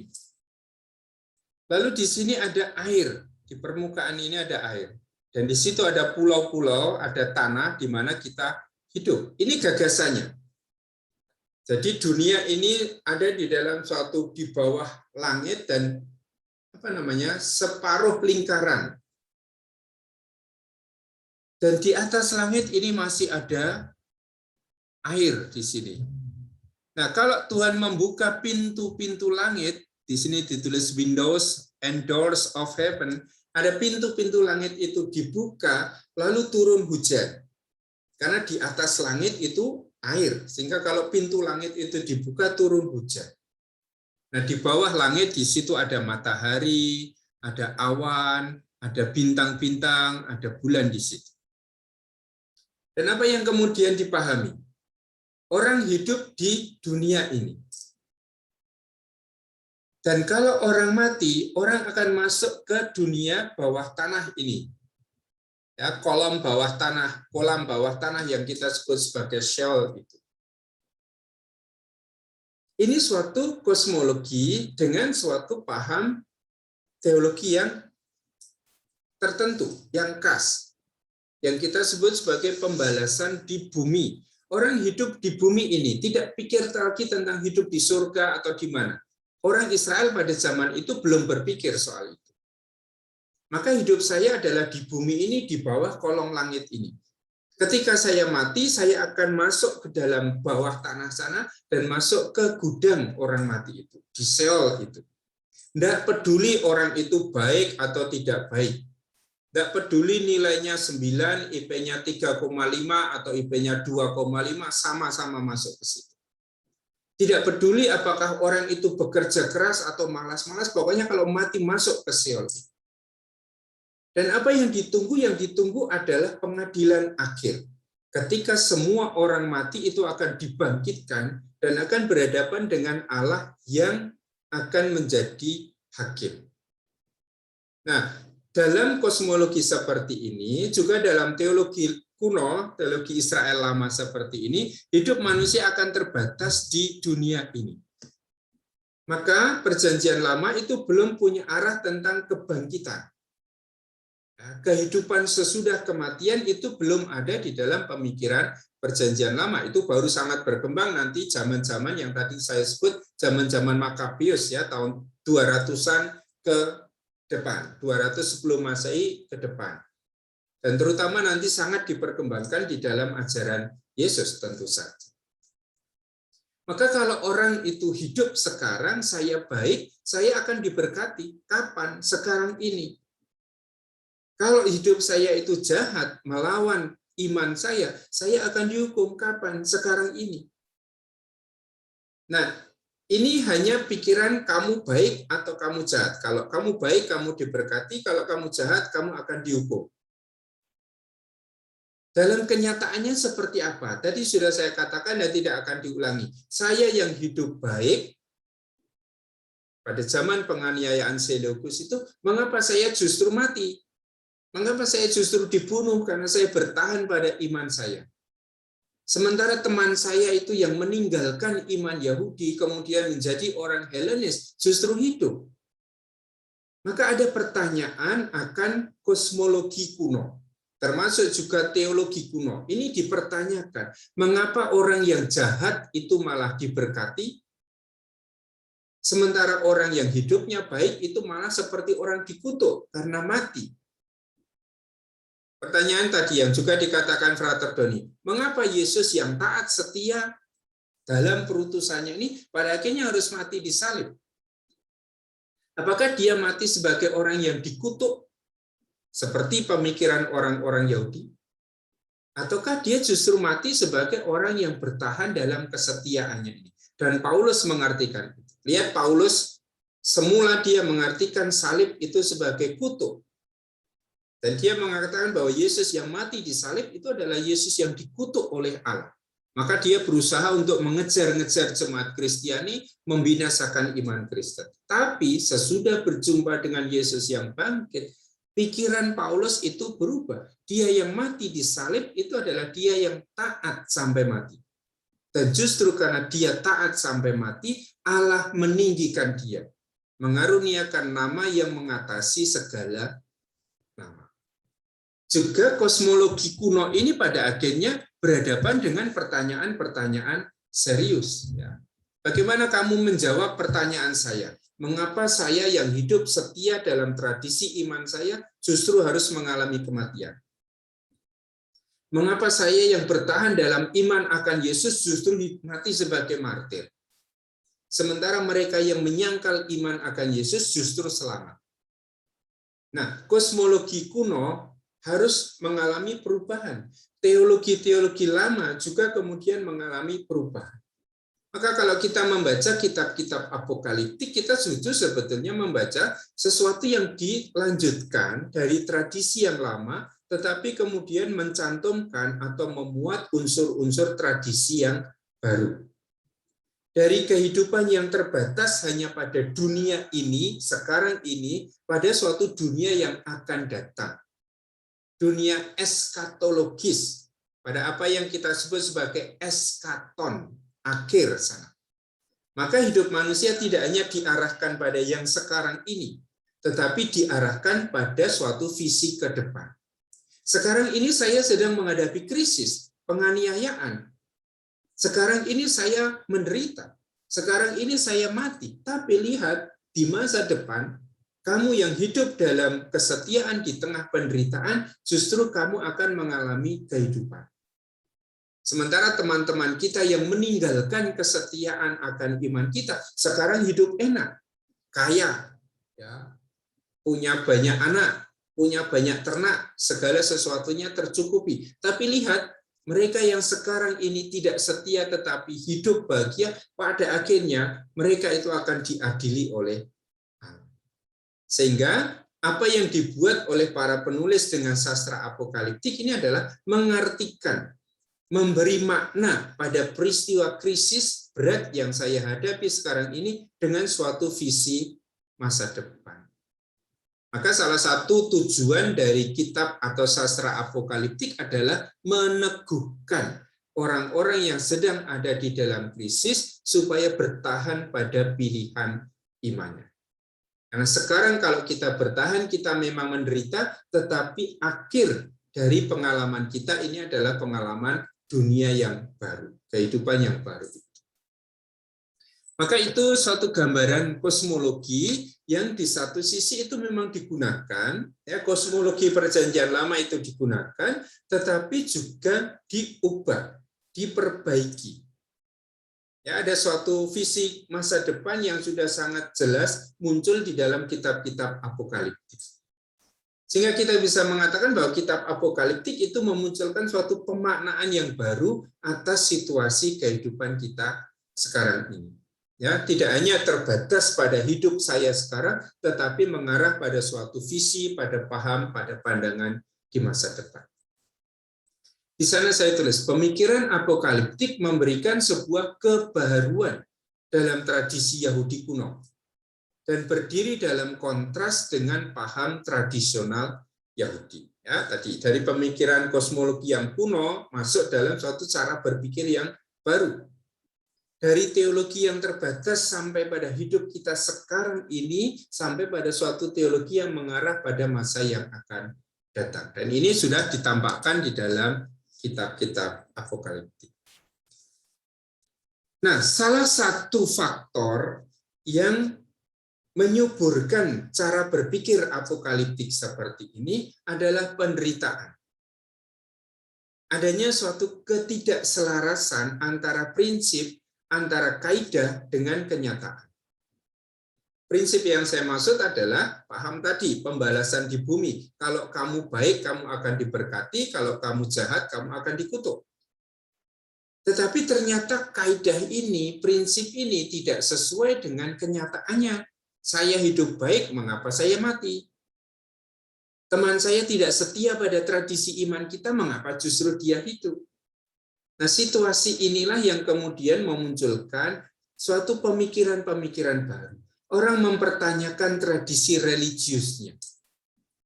Lalu di sini ada air, di permukaan ini ada air. Dan di situ ada pulau-pulau, ada tanah di mana kita hidup. Ini gagasannya. Jadi dunia ini ada di dalam suatu di bawah langit dan separuh lingkaran. Dan di atas langit ini masih ada air di sini. Nah, kalau Tuhan membuka pintu-pintu langit, di sini ditulis windows and doors of heaven, ada pintu-pintu langit itu dibuka, lalu turun hujan. Karena di atas langit itu air, sehingga kalau pintu langit itu dibuka, turun hujan. Nah, di bawah langit di situ ada matahari, ada awan, ada bintang-bintang, ada bulan di situ. Dan apa yang kemudian dipahami? Orang hidup di dunia ini. Dan kalau orang mati, orang akan masuk ke dunia bawah tanah ini. Ya, kolam bawah tanah yang kita sebut sebagai Sheol itu. Ini suatu kosmologi dengan suatu paham teologi yang tertentu, yang khas, yang kita sebut sebagai pembalasan di bumi. Orang hidup di bumi ini tidak pikir lagi tentang hidup di surga atau di mana. Orang Israel pada zaman itu belum berpikir soal itu. Maka hidup saya adalah di bumi ini, di bawah kolong langit ini. Ketika saya mati, saya akan masuk ke dalam bawah tanah sana dan masuk ke gudang orang mati itu, di Sheol itu. Tidak peduli orang itu baik atau tidak baik. Tidak peduli nilainya 9, IP-nya 3,5 atau IP-nya 2,5, sama-sama masuk ke situ. Tidak peduli apakah orang itu bekerja keras atau malas-malas, pokoknya kalau mati masuk ke Sheol. Dan apa yang ditunggu? Yang ditunggu adalah pengadilan akhir. Ketika semua orang mati itu akan dibangkitkan dan akan berhadapan dengan Allah yang akan menjadi hakim. Nah, dalam kosmologi seperti ini, juga dalam teologi kuno, teologi Israel lama seperti ini, hidup manusia akan terbatas di dunia ini. Maka perjanjian lama itu belum punya arah tentang kebangkitan. Kehidupan sesudah kematian itu belum ada di dalam pemikiran perjanjian lama. Itu baru sangat berkembang nanti zaman-zaman yang tadi saya sebut, zaman-zaman Makabius ya, tahun 200-an ke depan, 200 sebelum Masehi ke depan. Dan terutama nanti sangat diperkembangkan di dalam ajaran Yesus tentu saja. Maka kalau orang itu hidup sekarang, saya baik, saya akan diberkati. Kapan? Sekarang ini. Kalau hidup saya itu jahat, melawan iman saya akan dihukum. Kapan? Sekarang ini. Nah, ini hanya pikiran kamu baik atau kamu jahat. Kalau kamu baik, kamu diberkati. Kalau kamu jahat, kamu akan dihukum. Dalam kenyataannya seperti apa? Tadi sudah saya katakan dan tidak akan diulangi. Saya yang hidup baik, pada zaman penganiayaan Seleukos itu, mengapa saya justru mati? Mengapa saya justru dibunuh? Karena saya bertahan pada iman saya. Sementara teman saya itu yang meninggalkan iman Yahudi, kemudian menjadi orang Helenis, justru hidup. Maka ada pertanyaan akan kosmologi kuno, termasuk juga teologi kuno. Ini dipertanyakan, mengapa orang yang jahat itu malah diberkati, sementara orang yang hidupnya baik itu malah seperti orang dikutuk karena mati. Pertanyaan tadi yang juga dikatakan Frater Doni, mengapa Yesus yang taat setia dalam perutusannya ini pada akhirnya harus mati disalib? Apakah dia mati sebagai orang yang dikutuk seperti pemikiran orang-orang Yahudi? Ataukah dia justru mati sebagai orang yang bertahan dalam kesetiaannya ini? Dan Paulus mengartikan itu. Lihat Paulus, semula dia mengartikan salib itu sebagai kutuk. Dan dia mengatakan bahwa Yesus yang mati di salib itu adalah Yesus yang dikutuk oleh Allah. Maka dia berusaha untuk mengejar-ngejar jemaat Kristiani, membinasakan iman Kristen. Tapi sesudah berjumpa dengan Yesus yang bangkit, pikiran Paulus itu berubah. Dia yang mati di salib itu adalah dia yang taat sampai mati. Dan justru karena dia taat sampai mati, Allah meninggikan dia. Mengaruniakan nama yang mengatasi segala nama. Juga kosmologi kuno ini pada akhirnya berhadapan dengan pertanyaan-pertanyaan serius. Bagaimana kamu menjawab pertanyaan saya? Mengapa saya yang hidup setia dalam tradisi iman saya justru harus mengalami kematian? Mengapa saya yang bertahan dalam iman akan Yesus justru mati sebagai martir? Sementara mereka yang menyangkal iman akan Yesus justru selamat. Nah, kosmologi kuno harus mengalami perubahan. Teologi-teologi lama juga kemudian mengalami perubahan. Maka kalau kita membaca kitab-kitab apokaliptik, kita justru sebetulnya membaca sesuatu yang dilanjutkan dari tradisi yang lama, tetapi kemudian mencantumkan atau memuat unsur-unsur tradisi yang baru. Dari kehidupan yang terbatas hanya pada dunia ini, sekarang ini, pada suatu dunia yang akan datang. Dunia eskatologis, pada apa yang kita sebut sebagai eskaton, akhir sana. Maka hidup manusia tidak hanya diarahkan pada yang sekarang ini, tetapi diarahkan pada suatu visi ke depan. Sekarang ini saya sedang menghadapi krisis, penganiayaan. Sekarang ini saya menderita. Sekarang ini saya mati. Tapi lihat, di masa depan, kamu yang hidup dalam kesetiaan di tengah penderitaan, justru kamu akan mengalami kehidupan. Sementara teman-teman kita yang meninggalkan kesetiaan akan iman kita, sekarang hidup enak, kaya, ya, punya banyak anak, punya banyak ternak, segala sesuatunya tercukupi. Tapi lihat, mereka yang sekarang ini tidak setia tetapi hidup bahagia, pada akhirnya mereka itu akan diadili oleh Allah. Sehingga apa yang dibuat oleh para penulis dengan sastra apokaliptik ini adalah mengartikan, memberi makna pada peristiwa krisis berat yang saya hadapi sekarang ini dengan suatu visi masa depan. Maka salah satu tujuan dari kitab atau sastra apokaliptik adalah meneguhkan orang-orang yang sedang ada di dalam krisis supaya bertahan pada pilihan imannya. Karena sekarang kalau kita bertahan, kita memang menderita, tetapi akhir dari pengalaman kita ini adalah pengalaman dunia yang baru, kehidupan yang baru. Maka itu suatu gambaran kosmologi yang di satu sisi itu memang digunakan, ya, kosmologi perjanjian lama itu digunakan, tetapi juga diubah, diperbaiki. Ya, ada suatu visi masa depan yang sudah sangat jelas muncul di dalam kitab-kitab apokaliptik. Sehingga kita bisa mengatakan bahwa kitab apokaliptik itu memunculkan suatu pemaknaan yang baru atas situasi kehidupan kita sekarang ini. Ya, tidak hanya terbatas pada hidup saya sekarang, tetapi mengarah pada suatu visi, pada paham, pada pandangan di masa depan. Di sana saya tulis, pemikiran apokaliptik memberikan sebuah kebaharuan dalam tradisi Yahudi kuno dan berdiri dalam kontras dengan paham tradisional Yahudi. Ya, tadi dari pemikiran kosmologi yang kuno masuk dalam suatu cara berpikir yang baru. Dari teologi yang terbatas sampai pada hidup kita sekarang ini, sampai pada suatu teologi yang mengarah pada masa yang akan datang. Dan ini sudah ditampakkan di dalam kitab-kitab apokaliptik. Nah, salah satu faktor yang menyuburkan cara berpikir apokaliptik seperti ini adalah penderitaan. Adanya suatu ketidakselarasan antara prinsip, antara kaidah dengan kenyataan. Prinsip yang saya maksud adalah paham tadi, pembalasan di bumi. Kalau kamu baik, kamu akan diberkati. Kalau kamu jahat, kamu akan dikutuk. Tetapi ternyata kaidah ini, prinsip ini tidak sesuai dengan kenyataannya. Saya hidup baik, mengapa saya mati? Teman saya tidak setia pada tradisi iman kita, mengapa justru dia hidup? Nah, situasi inilah yang kemudian memunculkan suatu pemikiran-pemikiran baru. Orang mempertanyakan tradisi religiusnya.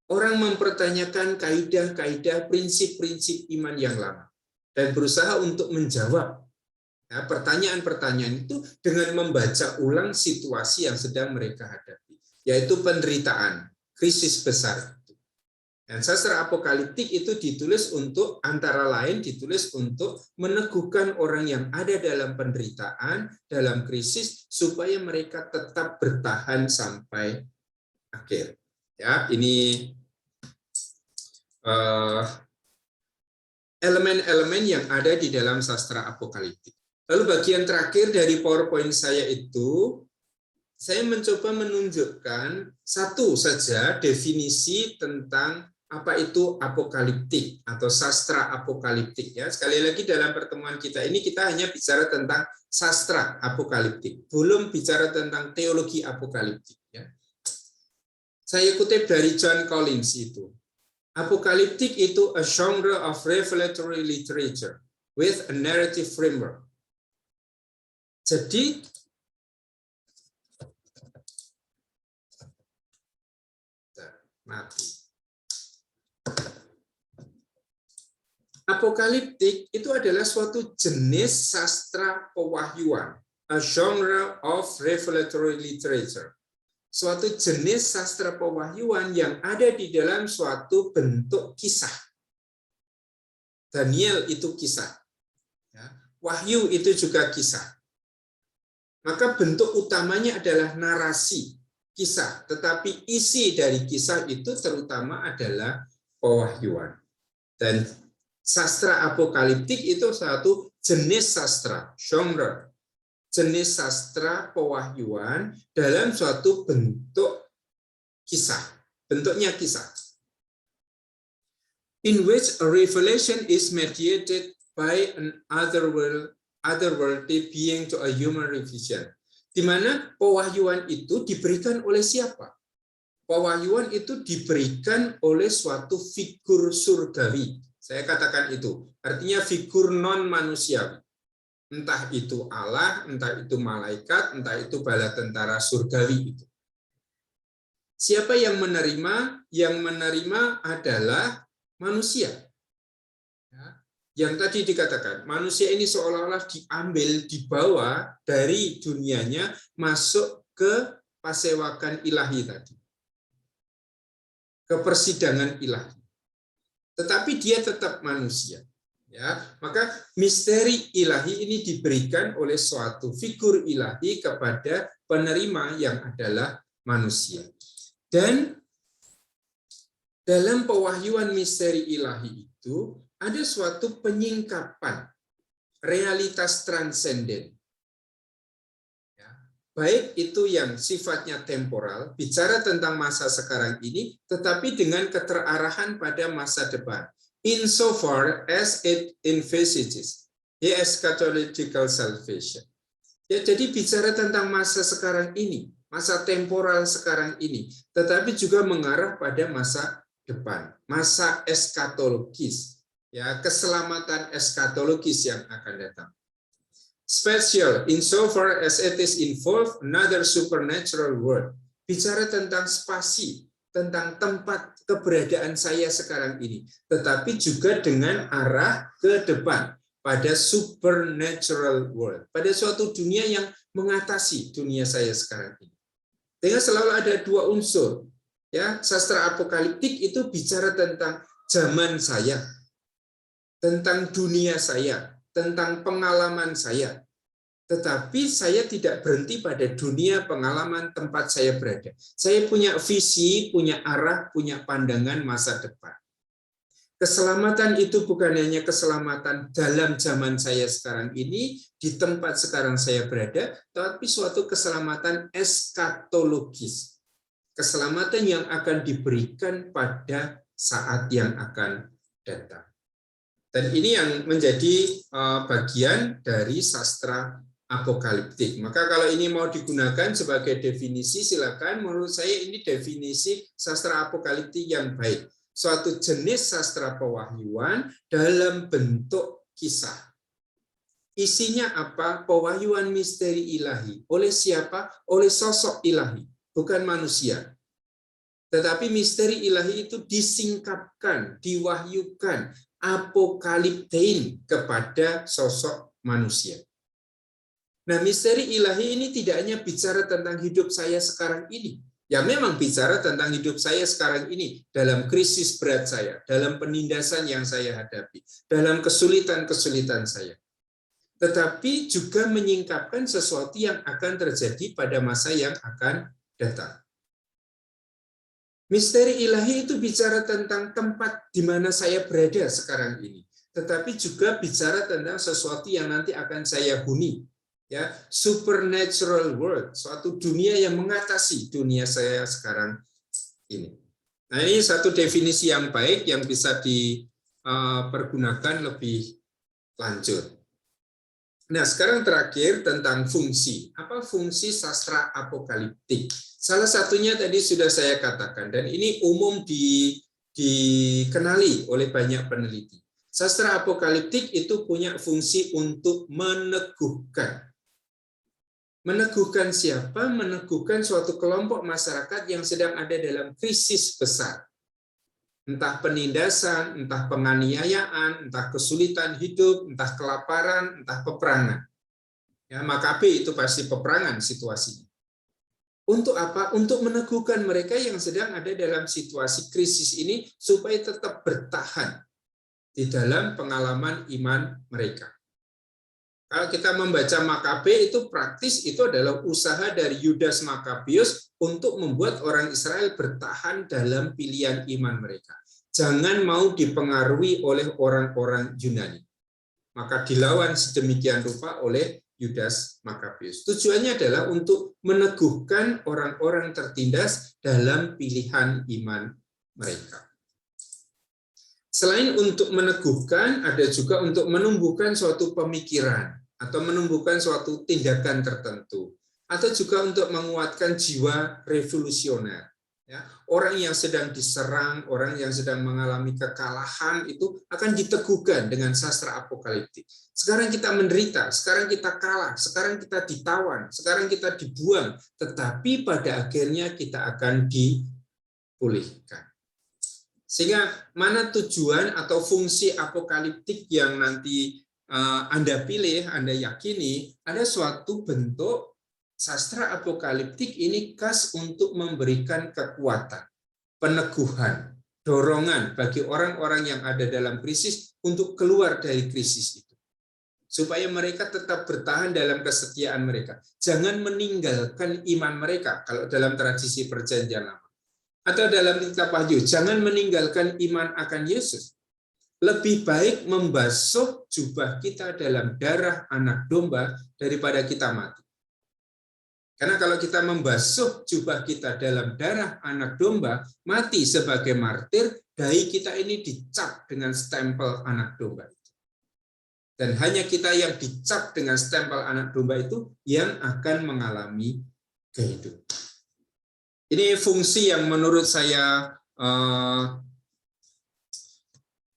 Orang mempertanyakan kaidah-kaidah, prinsip-prinsip iman yang lama. Dan berusaha untuk menjawab pertanyaan-pertanyaan itu dengan membaca ulang situasi yang sedang mereka hadapi, yaitu penderitaan, krisis besar. Dan sastra apokaliptik itu ditulis untuk, antara lain ditulis untuk meneguhkan orang yang ada dalam penderitaan, dalam krisis, supaya mereka tetap bertahan sampai akhir. Ya, ini elemen-elemen yang ada di dalam sastra apokaliptik. Lalu bagian terakhir dari PowerPoint saya itu, saya mencoba menunjukkan satu saja definisi tentang apa itu apokaliptik atau sastra apokaliptik ya. Sekali lagi dalam pertemuan kita ini kita hanya bicara tentang sastra apokaliptik, belum bicara tentang teologi apokaliptik ya. Saya kutip dari John Collins itu. Apokaliptik itu a genre of revelatory literature with a narrative framework. Jadi mati. Apokaliptik itu adalah suatu jenis sastra pewahyuan, a genre of revelatory literature. Suatu jenis sastra pewahyuan yang ada di dalam suatu bentuk kisah. Daniel itu kisah. Wahyu itu juga kisah. Maka bentuk utamanya adalah narasi, kisah. Tetapi isi dari kisah itu terutama adalah pewahyuan. Dan sastra apokaliptik itu satu jenis sastra, genre, jenis sastra pewahyuan dalam suatu bentuk kisah, bentuknya kisah. In which a revelation is mediated by an otherworldly being to a human revision. Di mana pewahyuan itu diberikan oleh siapa? Pewahyuan itu diberikan oleh suatu figur surgawi. Saya katakan itu, artinya figur non-manusiawi. Entah itu Allah, entah itu malaikat, entah itu bala tentara surgawi itu. Siapa yang menerima? Yang menerima adalah manusia. Yang tadi dikatakan, manusia ini seolah-olah diambil, dibawa dari dunianya, masuk ke pasewakan ilahi tadi. Ke persidangan ilahi. Tetapi dia tetap manusia. Ya, maka misteri ilahi ini diberikan oleh suatu figur ilahi kepada penerima yang adalah manusia. Dan dalam pewahyuan misteri ilahi itu ada suatu penyingkapan realitas transenden. Baik itu yang sifatnya temporal, bicara tentang masa sekarang ini, tetapi dengan keterarahan pada masa depan. Insofar as it envisages the eschatological salvation. Ya, jadi bicara tentang masa sekarang ini, masa temporal sekarang ini, tetapi juga mengarah pada masa depan, masa eskatologis, ya, keselamatan eskatologis yang akan datang. Spatial, insofar as it is involved another supernatural world. Bicara tentang spasi, tentang tempat keberadaan saya sekarang ini, tetapi juga dengan arah ke depan pada supernatural world, pada suatu dunia yang mengatasi dunia saya sekarang ini. Dengan selalu ada dua unsur. Ya, sastra apokaliptik itu bicara tentang zaman saya, tentang dunia saya, tentang pengalaman saya. Tetapi saya tidak berhenti pada dunia pengalaman tempat saya berada. Saya punya visi, punya arah, punya pandangan masa depan. Keselamatan itu bukan hanya keselamatan dalam zaman saya sekarang ini, di tempat sekarang saya berada, tapi suatu keselamatan eskatologis. Keselamatan yang akan diberikan pada saat yang akan datang. Dan ini yang menjadi bagian dari sastra apokaliptik. Maka kalau ini mau digunakan sebagai definisi, silakan. Menurut saya ini definisi sastra apokaliptik yang baik. Suatu jenis sastra pewahyuan dalam bentuk kisah. Isinya apa? Pewahyuan misteri ilahi. Oleh siapa? Oleh sosok ilahi, bukan manusia. Tetapi misteri ilahi itu disingkapkan, diwahyukan, apokaliptein kepada sosok manusia. Nah, misteri ilahi ini tidak hanya bicara tentang hidup saya sekarang ini. Ya, memang bicara tentang hidup saya sekarang ini, dalam krisis berat saya, dalam penindasan yang saya hadapi, dalam kesulitan-kesulitan saya. Tetapi juga menyingkapkan sesuatu yang akan terjadi pada masa yang akan datang. Misteri ilahi itu bicara tentang tempat di mana saya berada sekarang ini, tetapi juga bicara tentang sesuatu yang nanti akan saya huni. Ya, supernatural world, suatu dunia yang mengatasi dunia saya sekarang ini. Nah, ini satu definisi yang baik yang bisa dipergunakan lebih lanjut. Nah, sekarang terakhir tentang fungsi. Apa fungsi sastra apokaliptik? Salah satunya tadi sudah saya katakan, dan ini umum dikenali oleh banyak peneliti. Sastra apokaliptik itu punya fungsi untuk meneguhkan. Meneguhkan siapa? Meneguhkan suatu kelompok masyarakat yang sedang ada dalam krisis besar. Entah penindasan, entah penganiayaan, entah kesulitan hidup, entah kelaparan, entah peperangan. Ya, Makabe itu pasti peperangan situasinya. Untuk apa? Untuk meneguhkan mereka yang sedang ada dalam situasi krisis ini supaya tetap bertahan di dalam pengalaman iman mereka. Kalau kita membaca Makabe itu praktis itu adalah usaha dari Yudas Makabeus untuk membuat orang Israel bertahan dalam pilihan iman mereka. Jangan mau dipengaruhi oleh orang-orang Yunani. Maka dilawan sedemikian rupa oleh Yudas Makabeus. Tujuannya adalah untuk meneguhkan orang-orang tertindas dalam pilihan iman mereka. Selain untuk meneguhkan, ada juga untuk menumbuhkan suatu pemikiran atau menumbuhkan suatu tindakan tertentu, atau juga untuk menguatkan jiwa revolusioner. Ya, orang yang sedang diserang, orang yang sedang mengalami kekalahan itu akan diteguhkan dengan sastra apokaliptik. Sekarang kita menderita, sekarang kita kalah, sekarang kita ditawan, sekarang kita dibuang, tetapi pada akhirnya kita akan dipulihkan. Sehingga mana tujuan atau fungsi apokaliptik yang nanti Anda pilih, Anda yakini, ada suatu bentuk sastra apokaliptik ini khas untuk memberikan kekuatan, peneguhan, dorongan bagi orang-orang yang ada dalam krisis untuk keluar dari krisis itu. Supaya mereka tetap bertahan dalam kesetiaan mereka. Jangan meninggalkan iman mereka kalau dalam tradisi perjanjian lama. Atau dalam kitab Wahyu, jangan meninggalkan iman akan Yesus. Lebih baik membasuh jubah kita dalam darah anak domba daripada kita mati. Karena kalau kita membasuh jubah kita dalam darah anak domba, mati sebagai martir, dahi kita ini dicap dengan stempel anak domba. Dan hanya kita yang dicap dengan stempel anak domba itu yang akan mengalami kehidupan. Ini fungsi yang menurut saya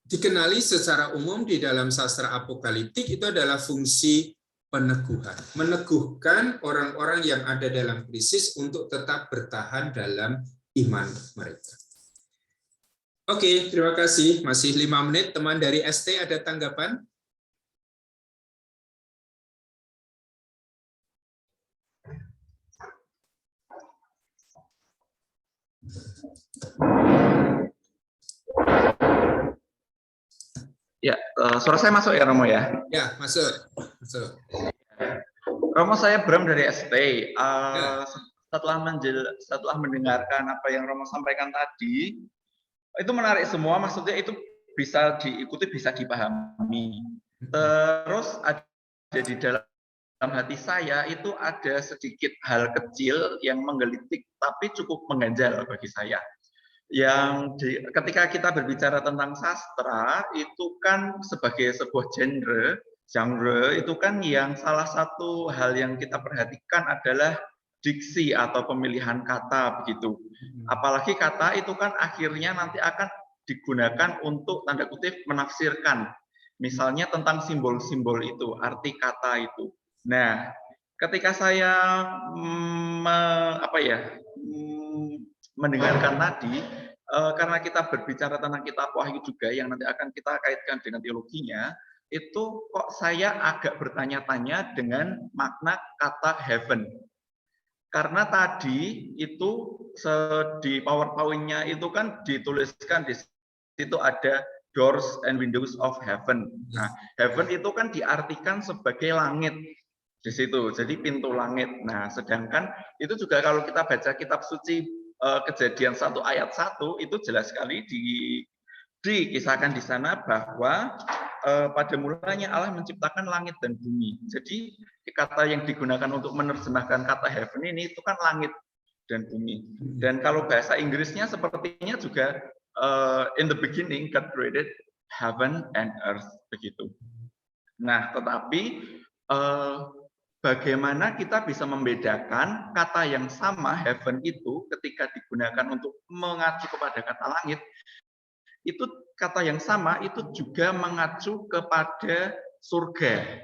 dikenali secara umum di dalam sastra apokaliptik itu adalah fungsi peneguhan. Meneguhkan orang-orang yang ada dalam krisis untuk tetap bertahan dalam iman mereka. Oke, terima kasih. Masih 5 menit. Teman dari ST ada tanggapan? Ya, suara saya masuk ya Romo ya? Ya, masuk. Romo, saya Bram dari ST. Setelah mendengarkan apa yang Romo sampaikan tadi, itu menarik semua. Maksudnya itu bisa diikuti, bisa dipahami. Terus ada di dalam hati saya itu ada sedikit hal kecil yang menggelitik, tapi cukup mengganjal bagi saya. Ketika kita berbicara tentang sastra itu kan sebagai sebuah genre itu kan yang salah satu hal yang kita perhatikan adalah diksi atau pemilihan kata begitu. Apalagi kata itu kan akhirnya nanti akan digunakan untuk tanda kutip menafsirkan. Misalnya tentang simbol-simbol itu, arti kata itu. Nah, ketika saya mendengarkan tadi, karena kita berbicara tentang kitab Wahyu juga yang nanti akan kita kaitkan dengan teologinya, itu kok saya agak bertanya-tanya dengan makna kata heaven. Karena tadi itu di PowerPoint-nya itu kan dituliskan di situ ada doors and windows of heaven. Nah, heaven itu kan diartikan sebagai langit di situ, jadi pintu langit. Nah, sedangkan itu juga kalau kita baca kitab suci Kejadian 1 ayat 1 itu jelas sekali dikisahkan di sana bahwa pada mulanya Allah menciptakan langit dan bumi. Jadi kata yang digunakan untuk menerjemahkan kata heaven ini itu kan langit. dan bumi. Dan kalau bahasa Inggrisnya sepertinya juga in the beginning God created heaven and earth, begitu. Nah, tetapi bagaimana kita bisa membedakan kata yang sama heaven itu ketika digunakan untuk mengacu kepada kata langit, itu kata yang sama itu juga mengacu kepada surga.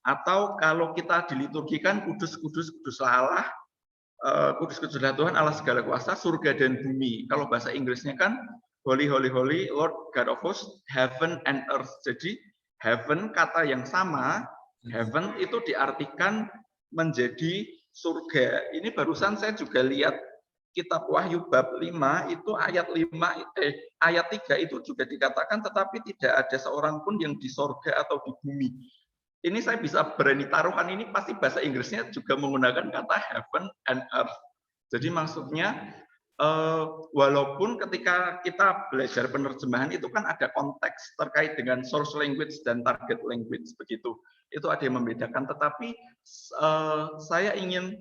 Atau kalau kita diliturgikan kudus, kudus, kuduslah Allah, kudus, kuduslah Tuhan Allah segala kuasa, surga dan bumi. Kalau bahasa Inggrisnya kan holy, holy, holy, Lord God of hosts, heaven and earth. Jadi heaven kata yang sama, heaven itu diartikan menjadi surga. Ini barusan saya juga lihat kitab Wahyu bab 5 itu ayat 3 itu juga dikatakan tetapi tidak ada seorang pun yang di sorga atau di bumi. Ini saya bisa berani taruhan ini pasti bahasa Inggrisnya juga menggunakan kata heaven and earth. Jadi maksudnya walaupun ketika kita belajar penerjemahan itu kan ada konteks terkait dengan source language dan target language, begitu. Itu ada yang membedakan, tetapi saya ingin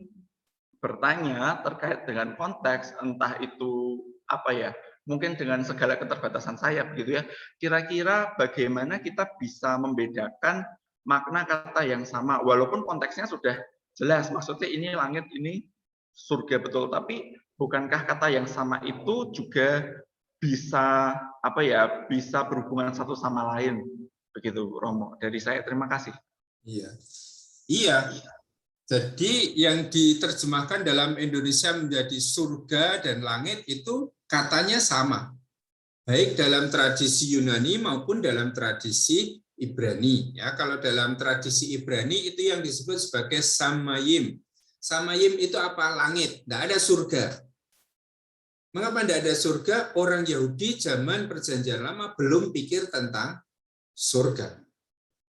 bertanya terkait dengan konteks, entah itu apa ya, mungkin dengan segala keterbatasan saya, begitu ya. Kira-kira bagaimana kita bisa membedakan makna kata yang sama, walaupun konteksnya sudah jelas, maksudnya ini langit, ini surga betul, tapi bukankah kata yang sama itu juga bisa apa ya, bisa berhubungan satu sama lain, begitu Romo. Dari saya terima kasih. Iya, iya. Jadi yang diterjemahkan dalam Indonesia menjadi surga dan langit itu katanya sama, baik dalam tradisi Yunani maupun dalam tradisi Ibrani. Ya, kalau dalam tradisi Ibrani itu yang disebut sebagai samayim. Samayim itu apa? Langit. Tidak ada surga. Mengapa tidak ada surga? Orang Yahudi zaman Perjanjian Lama belum pikir tentang surga.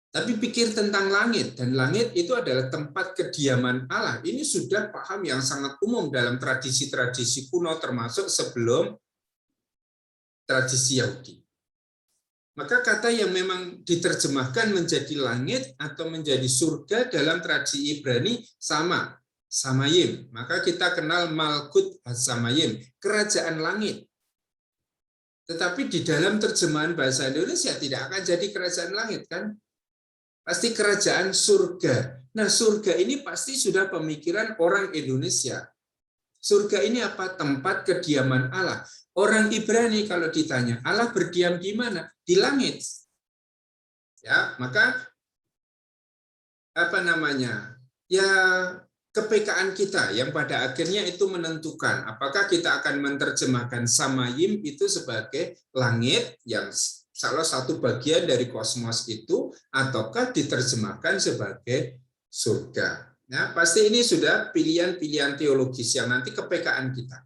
Tapi pikir tentang langit, dan langit itu adalah tempat kediaman Allah. Ini sudah paham yang sangat umum dalam tradisi-tradisi kuno, termasuk sebelum tradisi Yahudi. Maka kata yang memang diterjemahkan menjadi langit atau menjadi surga dalam tradisi Ibrani sama, samayim. Maka kita kenal Malkut Samayim, kerajaan langit. Tetapi di dalam terjemahan bahasa Indonesia tidak akan jadi kerajaan langit, kan? Pasti kerajaan surga. Nah, surga ini pasti sudah pemikiran orang Indonesia. Surga ini apa? Tempat kediaman Allah. Orang Ibrani kalau ditanya, Allah berdiam di mana? Di langit. Ya, maka apa namanya? Ya, kepekaan kita yang pada akhirnya itu menentukan apakah kita akan menerjemahkan samayim itu sebagai langit yang salah satu bagian dari kosmos itu, ataukah diterjemahkan sebagai surga. Nah, pasti ini sudah pilihan-pilihan teologis yang nanti kepekaan kita.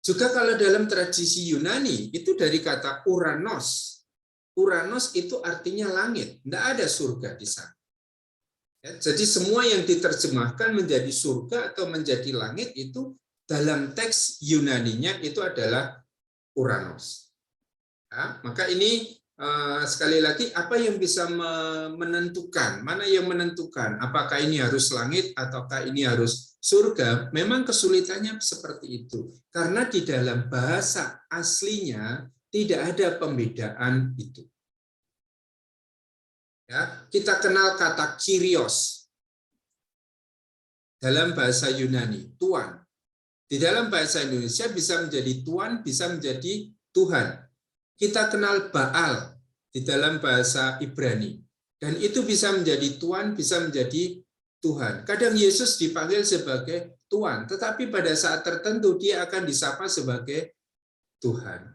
Juga kalau dalam tradisi Yunani, itu dari kata Uranos. Uranos itu artinya langit, tidak ada surga di sana. Ya, jadi semua yang diterjemahkan menjadi surga atau menjadi langit itu dalam teks Yunaninya itu adalah Uranos. Ya, maka ini sekali lagi apa yang bisa menentukan, mana yang menentukan apakah ini harus langit ataukah ini harus surga, memang kesulitannya seperti itu. Karena di dalam bahasa aslinya tidak ada pembedaan itu. Ya, kita kenal kata Kyrios dalam bahasa Yunani, Tuhan. Di dalam bahasa Indonesia bisa menjadi Tuhan, bisa menjadi Tuhan. Kita kenal Baal di dalam bahasa Ibrani. Dan itu bisa menjadi Tuhan, bisa menjadi Tuhan. Kadang Yesus dipanggil sebagai Tuhan, tetapi pada saat tertentu dia akan disapa sebagai Tuhan.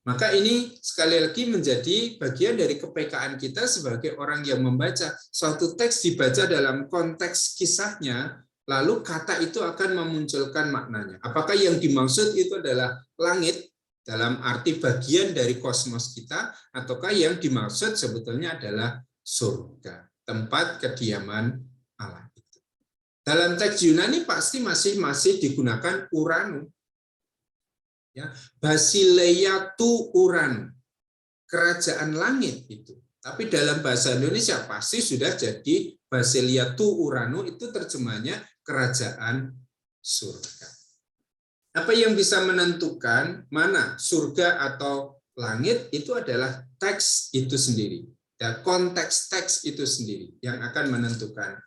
Maka ini sekali lagi menjadi bagian dari kepekaan kita sebagai orang yang membaca. Suatu teks dibaca dalam konteks kisahnya, lalu kata itu akan memunculkan maknanya. Apakah yang dimaksud itu adalah langit, dalam arti bagian dari kosmos kita, ataukah yang dimaksud sebetulnya adalah surga, tempat kediaman Allah itu. Dalam teks Yunani pasti masih digunakan Uranu. Ya, Basileia tu Uranu, kerajaan langit itu. Tapi dalam bahasa Indonesia pasti sudah jadi Basileia tu Uranu, itu terjemahnya kerajaan surga. Apa yang bisa menentukan mana surga atau langit itu adalah teks itu sendiri. Dan konteks teks itu sendiri yang akan menentukan.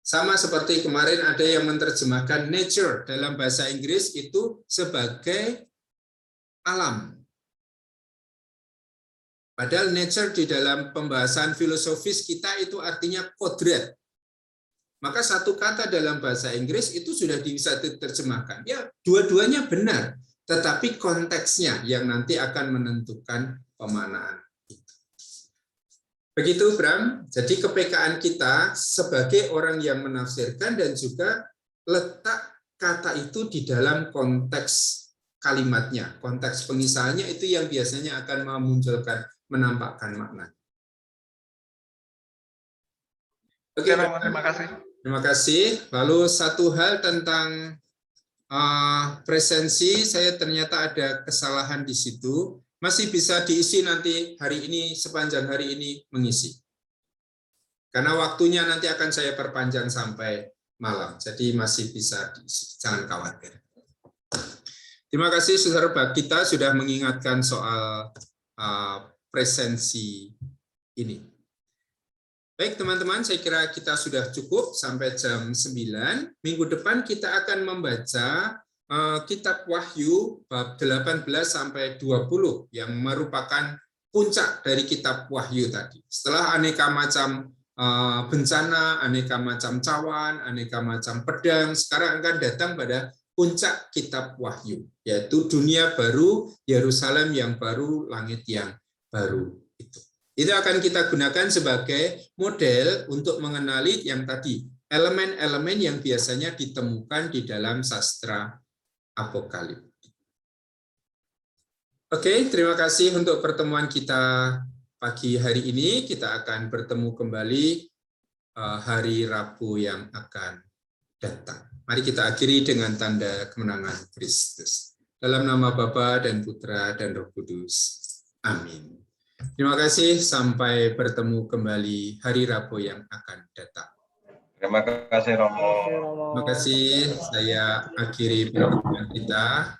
Sama seperti kemarin ada yang menerjemahkan nature dalam bahasa Inggris itu sebagai alam. Padahal nature di dalam pembahasan filosofis kita itu artinya kodrat. Maka satu kata dalam bahasa Inggris itu sudah bisa diterjemahkan. Ya, dua-duanya benar, tetapi konteksnya yang nanti akan menentukan pemaknaan. Begitu, Bram. Jadi kepekaan kita sebagai orang yang menafsirkan dan juga letak kata itu di dalam konteks kalimatnya, konteks pengisahannya itu yang biasanya akan memunculkan, menampakkan makna. Oke, terima kasih. Terima kasih. Lalu satu hal tentang presensi, saya ternyata ada kesalahan di situ. Masih bisa diisi nanti hari ini, sepanjang hari ini mengisi. Karena waktunya nanti akan saya perpanjang sampai malam, jadi masih bisa diisi, jangan khawatir. Terima kasih saudara kita sudah mengingatkan soal presensi ini. Baik teman-teman, saya kira kita sudah cukup sampai jam 9. Minggu depan kita akan membaca Kitab Wahyu bab 18 sampai 20 yang merupakan puncak dari Kitab Wahyu tadi. Setelah aneka macam bencana, aneka macam cawan, aneka macam pedang, sekarang akan datang pada puncak Kitab Wahyu, yaitu dunia baru, Yerusalem yang baru, langit yang baru itu. Itu akan kita gunakan sebagai model untuk mengenali yang tadi, elemen-elemen yang biasanya ditemukan di dalam sastra Apokaliptik. Oke, terima kasih untuk pertemuan kita pagi hari ini. Kita akan bertemu kembali hari Rabu yang akan datang. Mari kita akhiri dengan tanda kemenangan Kristus. Dalam nama Bapa dan Putra dan Roh Kudus. Amin. Terima kasih, sampai bertemu kembali hari Rabu yang akan datang. Terima kasih Romo. Terima kasih, saya akhiri pertemuan kita.